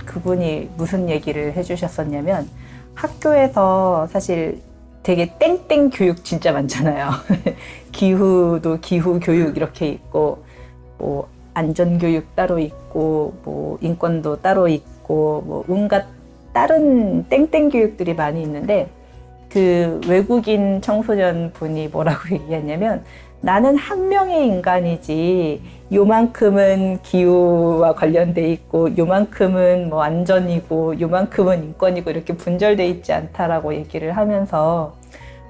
그분이 무슨 얘기를 해주셨었냐면 학교에서 사실 되게 땡땡 교육 진짜 많잖아요. 기후도 기후 교육 이렇게 있고 뭐 안전 교육 따로 있고 뭐 인권도 따로 있고 뭐 온갖 다른 땡땡 교육들이 많이 있는데 그 외국인 청소년 분이 뭐라고 얘기했냐면 나는 한 명의 인간이지 요만큼은 기후와 관련돼 있고 요만큼은 뭐 안전이고 요만큼은 인권이고 이렇게 분절돼 있지 않다라고 얘기를 하면서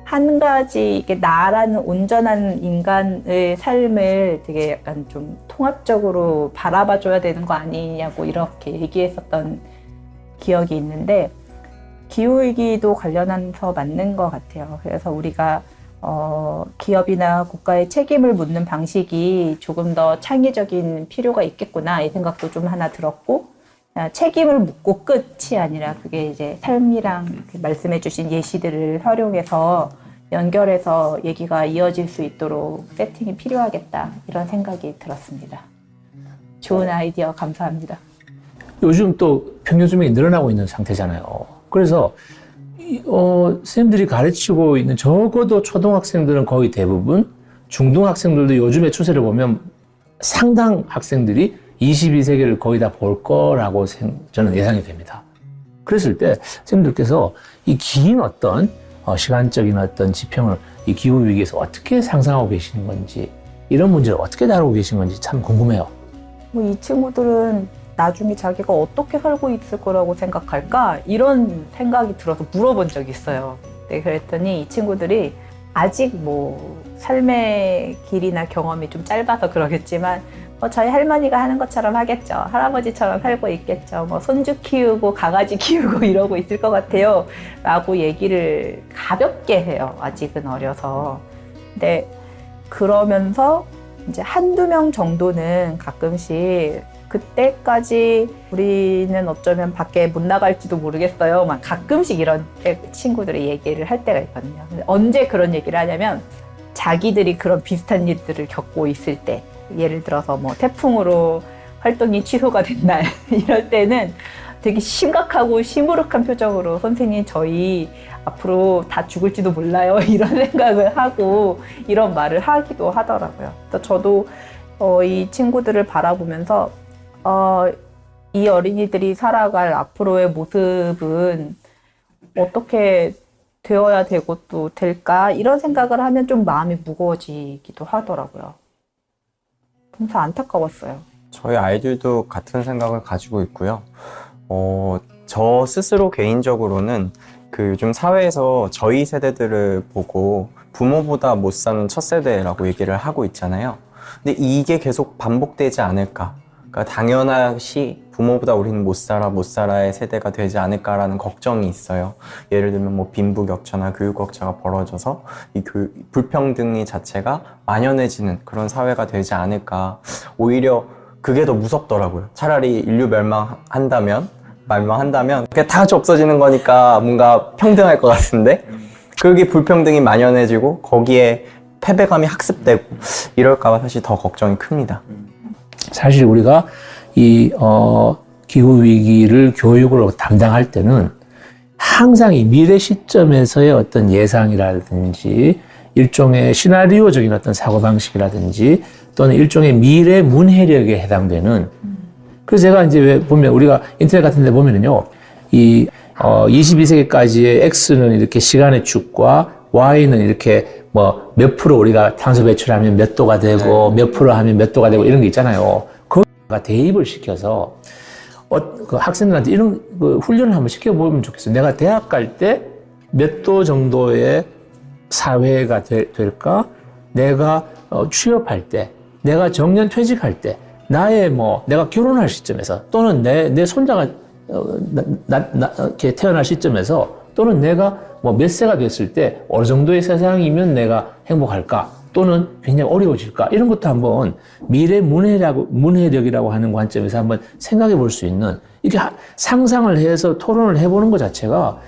한 가지 이게 나라는 온전한 인간의 삶을 되게 약간 좀 통합적으로 바라봐 줘야 되는 거 아니냐고 이렇게 얘기했었던 기억이 있는데 기후위기도 관련해서 맞는 것 같아요. 그래서 우리가 기업이나 국가의 책임을 묻는 방식이 조금 더 창의적인 필요가 있겠구나 이 생각도 좀 하나 들었고 책임을 묻고 끝이 아니라 그게 이제 삶이랑 말씀해 주신 예시들을 활용해서 연결해서 얘기가 이어질 수 있도록 세팅이 필요하겠다 이런 생각이 들었습니다. 좋은 아이디어 감사합니다. 요즘 또 평균 수명이 늘어나고 있는 상태잖아요. 그래서 선생님들이 가르치고 있는 적어도 초등학생들은 거의 대부분, 중등학생들도 요즘의 추세를 보면 상당 학생들이 22세기를 거의 다 볼 거라고 저는 예상이 됩니다. 그랬을 때 선생님들께서 이 긴 어떤 시간적인 어떤 지평을 이 기후위기에서 어떻게 상상하고 계시는 건지 이런 문제를 어떻게 다루고 계신 건지 참 궁금해요. 뭐 이 친구들은 나중에 자기가 어떻게 살고 있을 거라고 생각할까? 이런 생각이 들어서 물어본 적이 있어요. 네, 그랬더니 이 친구들이 아직 뭐 삶의 길이나 경험이 좀 짧아서 그러겠지만 저희 할머니가 하는 것처럼 하겠죠. 할아버지처럼 살고 있겠죠. 뭐 손주 키우고 강아지 키우고 이러고 있을 것 같아요. 라고 얘기를 가볍게 해요. 아직은 어려서. 근데 그러면서 이제 한두 명 정도는 가끔씩 그때까지 우리는 어쩌면 밖에 못 나갈지도 모르겠어요. 막 가끔씩 이런 친구들이 얘기를 할 때가 있거든요. 근데 언제 그런 얘기를 하냐면 자기들이 그런 비슷한 일들을 겪고 있을 때 예를 들어서 뭐 태풍으로 활동이 취소가 된 날 이럴 때는 되게 심각하고 시무룩한 표정으로 선생님 저희 앞으로 다 죽을지도 몰라요 이런 생각을 하고 이런 말을 하기도 하더라고요. 그래서 저도 이 친구들을 바라보면서 이 어린이들이 살아갈 앞으로의 모습은 어떻게 되어야 되고 또 될까 이런 생각을 하면 좀 마음이 무거워지기도 하더라고요. 그래서 안타까웠어요. 저희 아이들도 같은 생각을 가지고 있고요. 저 스스로 개인적으로는 그 요즘 사회에서 저희 세대들을 보고 부모보다 못 사는 첫 세대라고 얘기를 하고 있잖아요. 근데 이게 계속 반복되지 않을까? 그러니까 당연하시 부모보다 우리는 못 살아의 세대가 되지 않을까라는 걱정이 있어요. 예를 들면 뭐 빈부격차나 교육격차가 벌어져서 이 불평등이 자체가 만연해지는 그런 사회가 되지 않을까. 오히려 그게 더 무섭더라고요. 차라리 인류 멸망한다면 그게 다 같이 없어지는 거니까 뭔가 평등할 것 같은데 그게 불평등이 만연해지고 거기에 패배감이 학습되고 이럴까 봐 사실 더 걱정이 큽니다. 사실 우리가 이 기후위기를 교육으로 담당할 때는 항상 이 미래 시점에서의 어떤 예상이라든지 일종의 시나리오적인 어떤 사고방식이라든지 또는 일종의 미래 문해력에 해당되는 그래서 제가 이제 왜 보면 우리가 인터넷 같은 데 보면은요 이 22세기까지의 X는 이렇게 시간의 축과 Y는 이렇게 뭐 몇 프로 우리가 탄소 배출하면 몇 도가 되고 몇 프로 하면 몇 도가 되고 이런 게 있잖아요. 그거가 대입을 시켜서 그 학생들한테 이런 그 훈련을 한번 시켜보면 좋겠어요. 내가 대학 갈 때 몇 도 정도의 사회가 될까? 내가 취업할 때, 내가 정년 퇴직할 때, 내가 결혼할 시점에서 또는 내 손자가 이렇게 태어날 시점에서 또는 내가 뭐 몇 세가 됐을 때 어느 정도의 세상이면 내가 행복할까 또는 굉장히 어려워질까 이런 것도 한번 미래 문해력이라고 하는 관점에서 한번 생각해 볼 수 있는 이렇게 상상을 해서 토론을 해보는 것 자체가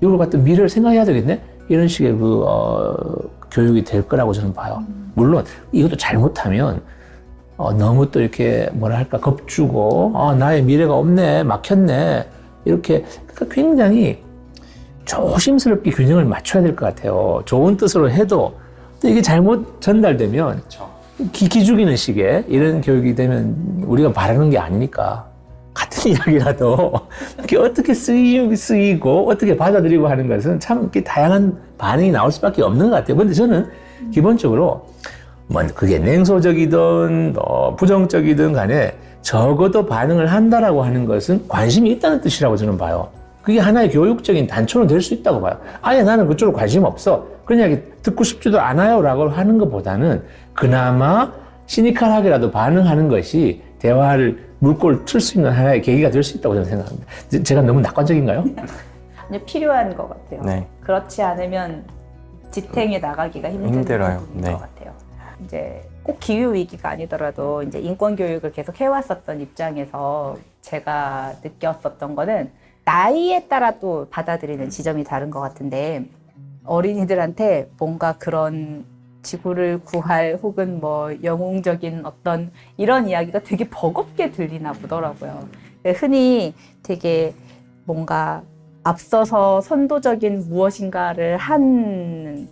이걸 갖다 미래를 생각해야 되겠네? 이런 식의 교육이 될 거라고 저는 봐요. 물론 이것도 잘못하면 너무 또 이렇게 뭐라 할까 겁주고 나의 미래가 없네, 막혔네, 이렇게. 그러니까 굉장히 조심스럽게 균형을 맞춰야 될 것 같아요. 좋은 뜻으로 해도 또 이게 잘못 전달되면 기죽이는 식의 이런 교육이 되면 우리가 바라는 게 아니니까. 같은 이야기라도 이렇게 어떻게 쓰이고 어떻게 받아들이고 하는 것은 참 이렇게 다양한 반응이 나올 수밖에 없는 것 같아요. 근데 저는 기본적으로 그게 냉소적이든 부정적이든 간에 적어도 반응을 한다라고 하는 것은 관심이 있다는 뜻이라고 저는 봐요. 그게 하나의 교육적인 단초는 될 수 있다고 봐요. 아예 나는 그쪽으로 관심 없어, 그런 이야기 듣고 싶지도 않아요 라고 하는 것보다는 그나마 시니컬하게라도 반응하는 것이 대화를 물꼬를 틀 수 있는 하나의 계기가 될 수 있다고 저는 생각합니다. 제가 너무 낙관적인가요? 아니, 필요한 것 같아요. 네. 그렇지 않으면 지탱해 나가기가 힘들어요. 부분인 네. 것 같아요. 이제 꼭 기후 위기가 아니더라도 이제 인권 교육을 계속 해왔었던 입장에서 제가 느꼈었던 거는 나이에 따라 또 받아들이는 지점이 다른 것 같은데, 어린이들한테 뭔가 그런 지구를 구할 혹은 뭐 영웅적인 어떤 이런 이야기가 되게 버겁게 들리나 보더라고요. 흔히 되게 뭔가 앞서서 선도적인 무엇인가를 한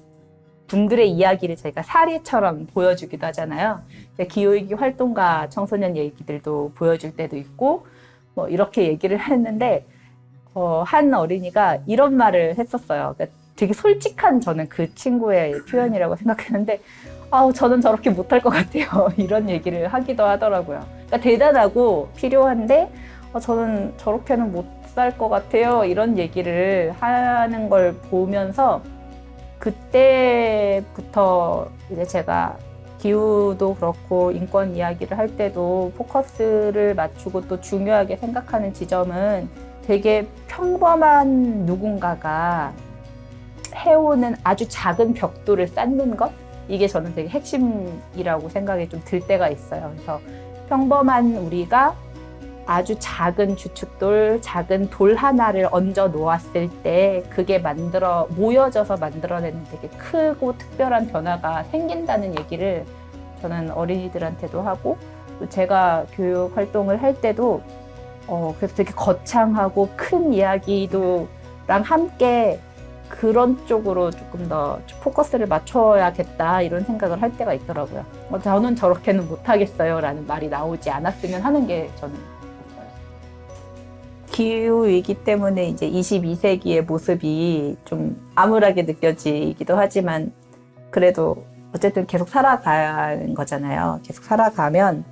분들의 이야기를 저희가 사례처럼 보여주기도 하잖아요. 기후위기 활동가 청소년 얘기들도 보여줄 때도 있고 뭐 이렇게 얘기를 했는데 한 어린이가 이런 말을 했었어요. 그러니까 되게 솔직한 저는 그 친구의 표현이라고 생각했는데 저는 저렇게 못할 것 같아요. 이런 얘기를 하기도 하더라고요. 그러니까 대단하고 필요한데 저는 저렇게는 못 살 것 같아요. 이런 얘기를 하는 걸 보면서 그때부터 이제 제가 기후도 그렇고 인권 이야기를 할 때도 포커스를 맞추고 또 중요하게 생각하는 지점은 되게 평범한 누군가가 해오는 아주 작은 벽돌을 쌓는 것? 이게 저는 되게 핵심이라고 생각이 좀 들 때가 있어요. 그래서 평범한 우리가 아주 작은 주춧돌, 작은 돌 하나를 얹어 놓았을 때 그게 모여져서 만들어내는 되게 크고 특별한 변화가 생긴다는 얘기를 저는 어린이들한테도 하고, 또 제가 교육 활동을 할 때도 그래서 되게 거창하고 큰 이야기랑 함께 그런 쪽으로 조금 더 포커스를 맞춰야겠다 이런 생각을 할 때가 있더라고요. 저는 저렇게는 못하겠어요 라는 말이 나오지 않았으면 하는 게 저는 있어요. 기후위기 때문에 이제 22세기의 모습이 좀 암울하게 느껴지기도 하지만 그래도 어쨌든 계속 살아가는 거잖아요. 계속 살아가면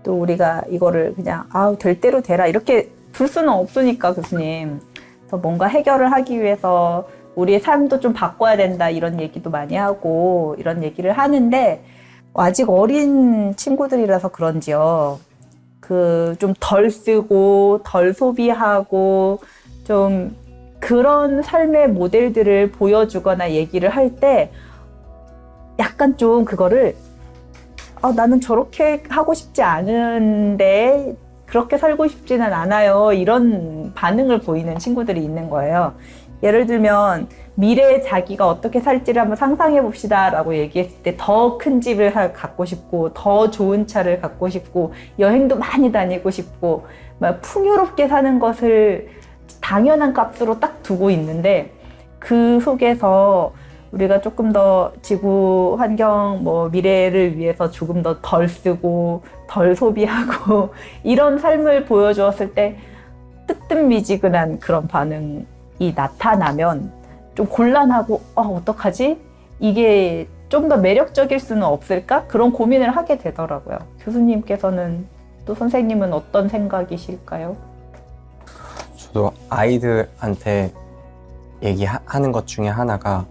또 우리가 이거를 그냥 될 대로 되라 이렇게 둘 수는 없으니까, 교수님. 그래서 뭔가 해결을 하기 위해서 우리의 삶도 좀 바꿔야 된다 이런 얘기도 많이 하고 이런 얘기를 하는데, 아직 어린 친구들이라서 그런지요. 좀 덜 쓰고 덜 소비하고 좀 그런 삶의 모델들을 보여주거나 얘기를 할 때 약간 좀 그거를 나는 저렇게 하고 싶지 않은데 그렇게 살고 싶지는 않아요 이런 반응을 보이는 친구들이 있는 거예요. 예를 들면 미래에 자기가 어떻게 살지를 한번 상상해 봅시다 라고 얘기했을 때 더 큰 집을 갖고 싶고 더 좋은 차를 갖고 싶고 여행도 많이 다니고 싶고 막 풍요롭게 사는 것을 당연한 값으로 딱 두고 있는데, 그 속에서 우리가 조금 더 지구 환경 미래를 위해서 조금 더 덜 쓰고 덜 소비하고 이런 삶을 보여주었을 때 뜨뜻미지근한 그런 반응이 나타나면 좀 곤란하고 어떡하지? 이게 좀 더 매력적일 수는 없을까? 그런 고민을 하게 되더라고요. 교수님께서는 또 선생님은 어떤 생각이실까요? 저도 아이들한테 얘기하는 것 중에 하나가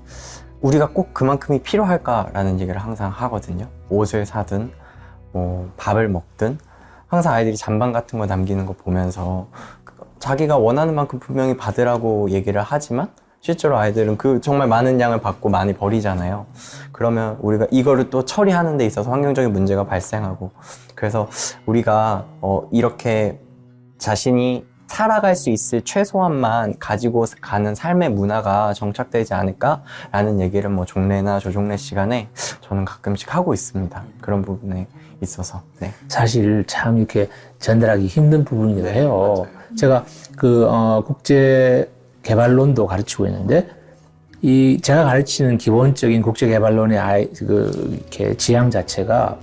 우리가 꼭 그만큼이 필요할까라는 얘기를 항상 하거든요. 옷을 사든 밥을 먹든 항상 아이들이 잔반 같은 거 남기는 거 보면서 자기가 원하는 만큼 분명히 받으라고 얘기를 하지만 실제로 아이들은 정말 많은 양을 받고 많이 버리잖아요. 그러면 우리가 이거를 또 처리하는 데 있어서 환경적인 문제가 발생하고, 그래서 우리가 이렇게 자신이 살아갈 수 있을 최소한만 가지고 가는 삶의 문화가 정착되지 않을까라는 얘기를 뭐 종례나 조종례 시간에 저는 가끔씩 하고 있습니다. 그런 부분에 있어서. 네. 사실 참 이렇게 전달하기 힘든 부분이기도 해요. 제가 국제 개발론도 가르치고 있는데 제가 가르치는 기본적인 국제 개발론의 이렇게 지향 자체가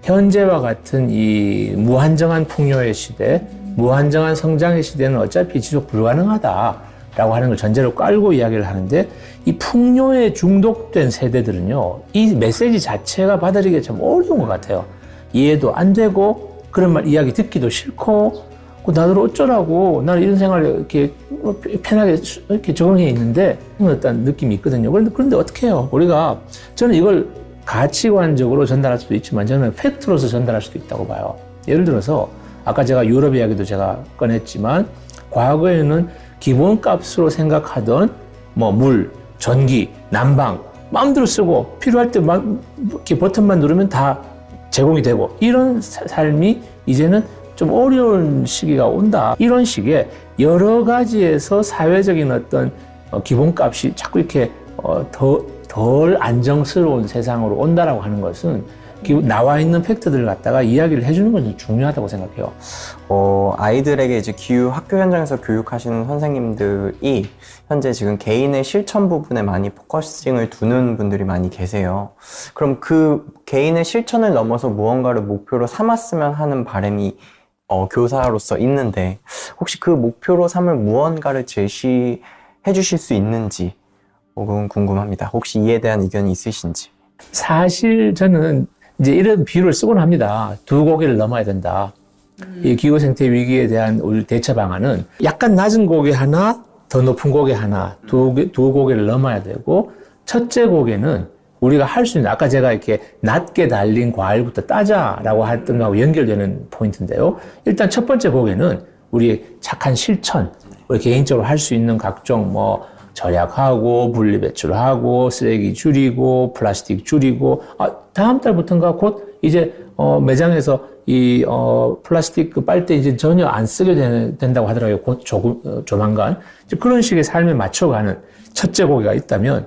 현재와 같은 이 무한정한 풍요의 시대, 무한정한 성장의 시대는 어차피 지속 불가능하다라고 하는 걸 전제로 깔고 이야기를 하는데 이 풍요에 중독된 세대들은요, 이 메시지 자체가 받아들이기가 참 어려운 것 같아요. 이해도 안 되고 그런 말 이야기 듣기도 싫고 나들 어쩌라고 나는 이런 생활에 이렇게 편하게 이렇게 적응해 있는데 어떤 느낌이 있거든요. 그런데 어떻게 해요? 저는 이걸 가치관적으로 전달할 수도 있지만 저는 팩트로서 전달할 수도 있다고 봐요. 예를 들어서 아까 제가 유럽 이야기도 제가 꺼냈지만 과거에는 기본값으로 생각하던 뭐 물, 전기, 난방 마음대로 쓰고 필요할 때 막 이렇게 버튼만 누르면 다 제공이 되고 이런 삶이 이제는 좀 어려운 시기가 온다. 이런 식의 여러 가지에서 사회적인 어떤 기본값이 자꾸 이렇게 덜 안정스러운 세상으로 온다라고 하는 것은 나와 있는 팩트들을 갖다가 이야기를 해주는 건 중요하다고 생각해요. 아이들에게 이제 기후 학교 현장에서 교육하시는 선생님들이 현재 지금 개인의 실천 부분에 많이 포커싱을 두는 분들이 많이 계세요. 그럼 그 개인의 실천을 넘어서 무언가를 목표로 삼았으면 하는 바람이 교사로서 있는데 혹시 그 목표로 삼을 무언가를 제시해 주실 수 있는지 그건 궁금합니다. 혹시 이에 대한 의견이 있으신지. 사실 저는 이제 이런 비유를 쓰곤 합니다. 두 고개를 넘어야 된다. 이 기후 생태 위기에 대한 우리 대처 방안은 약간 낮은 고개 하나, 더 높은 고개 하나, 두 고개를 넘어야 되고 첫째 고개는 우리가 할 수 있는 아까 제가 이렇게 낮게 달린 과일부터 따자라고 했던 거하고 연결되는 포인트인데요. 일단 첫 번째 고개는 우리의 착한 실천, 우리 개인적으로 할 수 있는 각종 뭐 절약하고 분리배출하고 쓰레기 줄이고 플라스틱 줄이고 다음 달부터인가 곧 이제 매장에서 이 플라스틱 그 빨대 이제 전혀 안 쓰게 된다고 하더라고요. 곧 조만간 이제 그런 식의 삶에 맞춰가는 첫째 고개가 있다면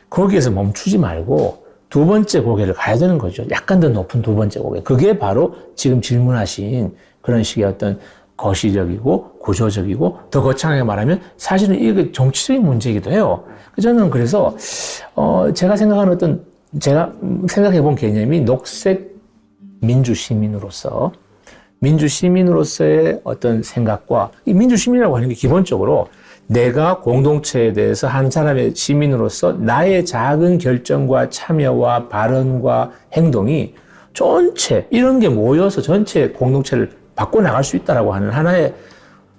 거기에서 멈추지 말고 두 번째 고개를 가야 되는 거죠. 약간 더 높은 두 번째 고개. 그게 바로 지금 질문하신 그런 식의 어떤 거시적이고 구조적이고 더 거창하게 말하면 사실은 이게 정치적인 문제이기도 해요. 저는 그래서 제가 생각하는 제가 생각해 본 개념이 녹색 민주시민으로서의 어떤 생각과 이 민주시민이라고 하는 게 기본적으로 내가 공동체에 대해서 한 사람의 시민으로서 나의 작은 결정과 참여와 발언과 행동이 전체 이런 게 모여서 전체 공동체를 바꿔나갈 수 있다라고 하는 하나의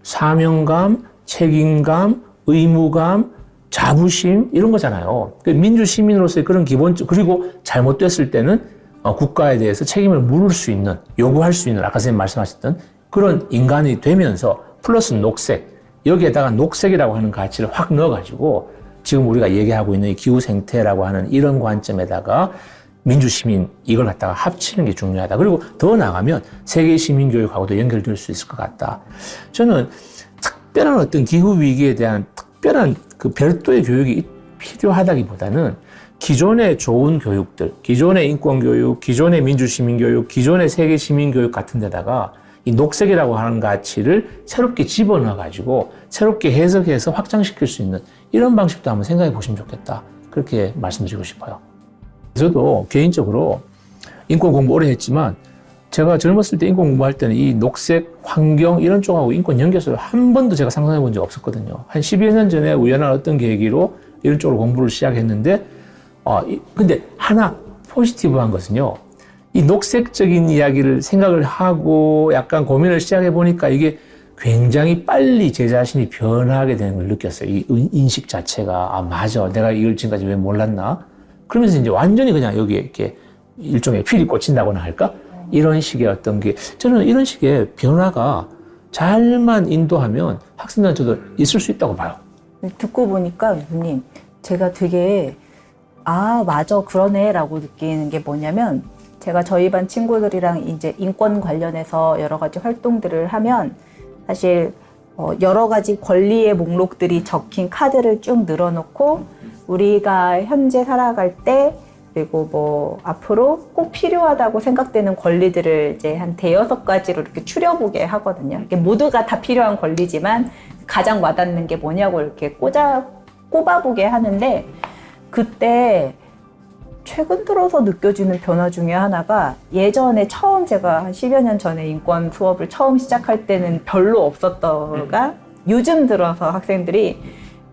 사명감, 책임감, 의무감, 자부심 이런 거잖아요. 민주시민으로서의 그런 기본적 그리고 잘못됐을 때는 국가에 대해서 책임을 물을 수 있는 요구할 수 있는 아까 선생님 말씀하셨던 그런 인간이 되면서 플러스 녹색 여기에다가 녹색이라고 하는 가치를 확 넣어가지고 지금 우리가 얘기하고 있는 이 기후 생태라고 하는 이런 관점에다가 민주시민 이걸 갖다가 합치는 게 중요하다. 그리고 더 나가면 세계 시민교육하고도 연결될 수 있을 것 같다. 저는 특별한 어떤 기후 위기에 대한 특별한 그 별도의 교육이 필요하다기보다는 기존의 좋은 교육들, 기존의 인권교육, 기존의 민주시민교육, 기존의 세계 시민교육 같은 데다가 이 녹색이라고 하는 가치를 새롭게 집어넣어가지고 새롭게 해석해서 확장시킬 수 있는 이런 방식도 한번 생각해 보시면 좋겠다. 그렇게 말씀드리고 싶어요. 저도 개인적으로 인권 공부 오래 했지만 제가 젊었을 때 인권 공부할 때는 이 녹색, 환경 이런 쪽하고 인권 연결성을 한 번도 제가 상상해 본 적 없었거든요. 한 10여 년 전에 우연한 어떤 계기로 이런 쪽으로 공부를 시작했는데 근데 하나 포지티브한 것은요. 이 녹색적인 이야기를 생각을 하고 약간 고민을 시작해 보니까 이게 굉장히 빨리 제 자신이 변하게 되는 걸 느꼈어요. 이 인식 자체가 맞아. 내가 이걸 지금까지 왜 몰랐나? 그러면서 이제 완전히 그냥 여기에 이렇게 일종의 필이 꽂힌다고나 할까? 이런 식의 어떤 게 저는 이런 식의 변화가 잘만 인도하면 학생들한테도 있을 수 있다고 봐요. 듣고 보니까 교수님 제가 되게 맞아 그러네 라고 느끼는 게 뭐냐면 제가 저희 반 친구들이랑 이제 인권 관련해서 여러 가지 활동들을 하면 사실 여러 가지 권리의 목록들이 적힌 카드를 쭉 늘어놓고 우리가 현재 살아갈 때 그리고 뭐 앞으로 꼭 필요하다고 생각되는 권리들을 이제 한 대여섯 가지로 이렇게 추려보게 하거든요. 이게 모두가 다 필요한 권리지만 가장 와닿는 게 뭐냐고 이렇게 꼽아보게 하는데 그때 최근 들어서 느껴지는 변화 중에 하나가 예전에 처음 제가 한 10여 년 전에 인권 수업을 처음 시작할 때는 별로 없었다가 요즘 들어서 학생들이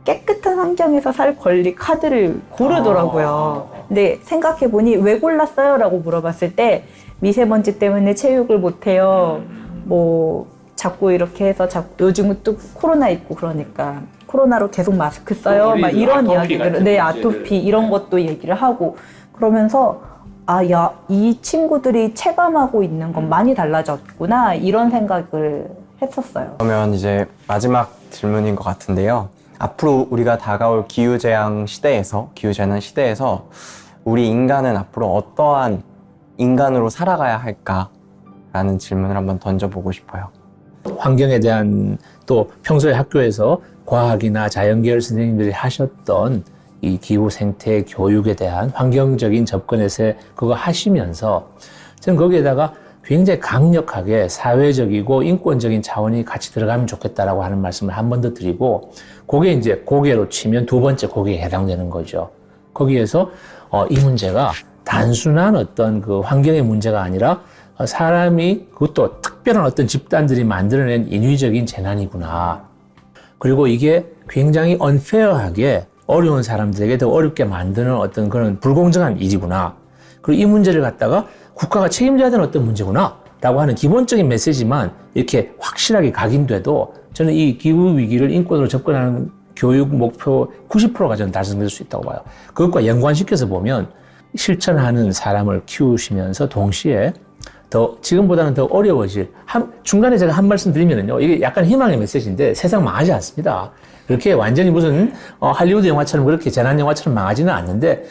깨끗한 환경에서 살 권리 카드를 고르더라고요. 근데 생각해보니 왜 골랐어요? 라고 물어봤을 때 미세먼지 때문에 체육을 못해요. 뭐 자꾸 이렇게 해서 요즘은 또 코로나 있고 그러니까 코로나로 계속 마스크 써요. 막 이런 이야기들을 네, 아토피 이런 것도 얘기를 하고 그러면서 이 친구들이 체감하고 있는 건 많이 달라졌구나 이런 생각을 했었어요. 그러면 이제 마지막 질문인 것 같은데요. 앞으로 우리가 다가올 기후재난 시대에서 우리 인간은 앞으로 어떠한 인간으로 살아가야 할까라는 질문을 한번 던져보고 싶어요. 환경에 대한 또 평소에 학교에서 과학이나 자연계열 선생님들이 하셨던 이 기후 생태 교육에 대한 환경적인 접근에서 그거 하시면서 저는 거기에다가 굉장히 강력하게 사회적이고 인권적인 차원이 같이 들어가면 좋겠다라고 하는 말씀을 한 번 더 드리고 그게 이제 고개로 치면 두 번째 고개에 해당되는 거죠. 거기에서 이 문제가 단순한 어떤 그 환경의 문제가 아니라 사람이 그것도 특별한 어떤 집단들이 만들어낸 인위적인 재난이구나. 그리고 이게 굉장히 unfair하게 어려운 사람들에게 더 어렵게 만드는 어떤 그런 불공정한 일이구나. 그리고 이 문제를 갖다가 국가가 책임져야 되는 어떤 문제구나 라고 하는 기본적인 메시지만 이렇게 확실하게 각인돼도 저는 이 기후위기를 인권으로 접근하는 교육 목표 90%가 저는 달성될 수 있다고 봐요. 그것과 연관시켜서 보면 실천하는 사람을 키우시면서 동시에 지금보다는 더 어려워질, 중간에 제가 한 말씀 드리면요. 이게 약간 희망의 메시지인데 세상 망하지 않습니다. 그렇게 완전히 무슨 할리우드 영화처럼 그렇게 재난 영화처럼 망하지는 않는데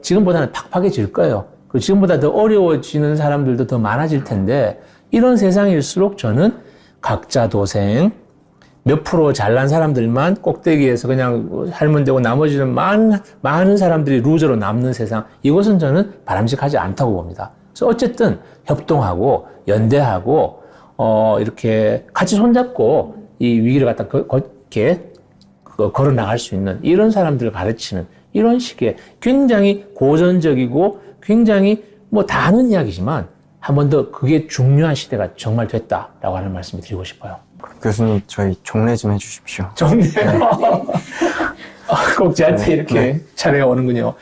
지금보다는 팍팍해질 거예요. 그리고 지금보다 더 어려워지는 사람들도 더 많아질 텐데 이런 세상일수록 저는 각자 도생, 몇 프로 잘난 사람들만 꼭대기에서 그냥 살면 되고 나머지는 많은 사람들이 루저로 남는 세상, 이것은 저는 바람직하지 않다고 봅니다. 그래서 어쨌든 협동하고 연대하고 이렇게 같이 손잡고 이 위기를 갖다 이렇게 걸어 나갈 수 있는 이런 사람들을 가르치는 이런 식의 굉장히 고전적이고 굉장히 다 아는 이야기지만 한 번 더 그게 중요한 시대가 정말 됐다라고 하는 말씀을 드리고 싶어요. 교수님, 저희 종례 좀 해주십시오. 종례요? 꼭 저한테 이렇게 차례가 오는군요.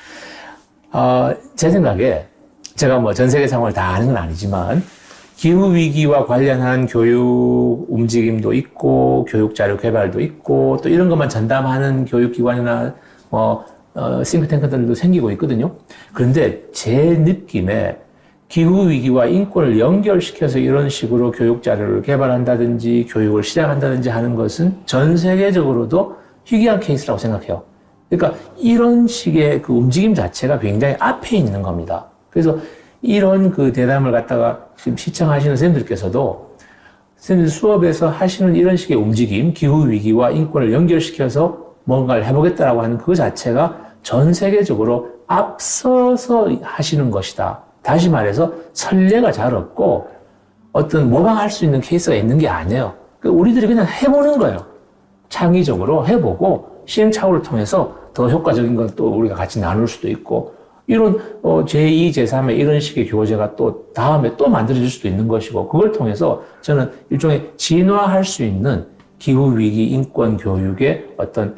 제 생각에 제가 전 세계 상황을 다 아는 건 아니지만 기후위기와 관련한 교육 움직임도 있고 교육 자료 개발도 있고 또 이런 것만 전담하는 교육기관이나 싱크탱크들도 생기고 있거든요. 그런데 제 느낌에 기후위기와 인권을 연결시켜서 이런 식으로 교육 자료를 개발한다든지 교육을 시작한다든지 하는 것은 전 세계적으로도 희귀한 케이스라고 생각해요. 그러니까 이런 식의 그 움직임 자체가 굉장히 앞에 있는 겁니다. 그래서 이런 그 대담을 갖다가 지금 시청하시는 선생님들께서도 선생님들 수업에서 하시는 이런 식의 움직임, 기후위기와 인권을 연결시켜서 뭔가를 해보겠다라고 하는 그 자체가 전 세계적으로 앞서서 하시는 것이다. 다시 말해서 선례가 잘 없고 어떤 모방할 수 있는 케이스가 있는 게 아니에요. 우리들이 그냥 해보는 거예요. 창의적으로 해보고 시행착오를 통해서 더 효과적인 것도 우리가 같이 나눌 수도 있고 이런 제2, 제3의 이런 식의 교재가 또 다음에 또 만들어질 수도 있는 것이고 그걸 통해서 저는 일종의 진화할 수 있는 기후위기 인권 교육의 어떤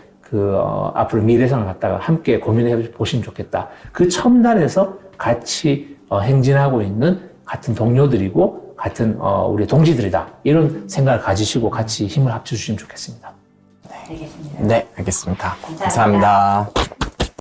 앞으로 미래상을 갖다가 함께 고민해 보시면 좋겠다. 그 첨단에서 같이 행진하고 있는 같은 동료들이고 같은 우리 동지들이다. 이런 생각을 가지시고 같이 힘을 합쳐주시면 좋겠습니다. 알겠습니다. 네, 알겠습니다. 감사합니다.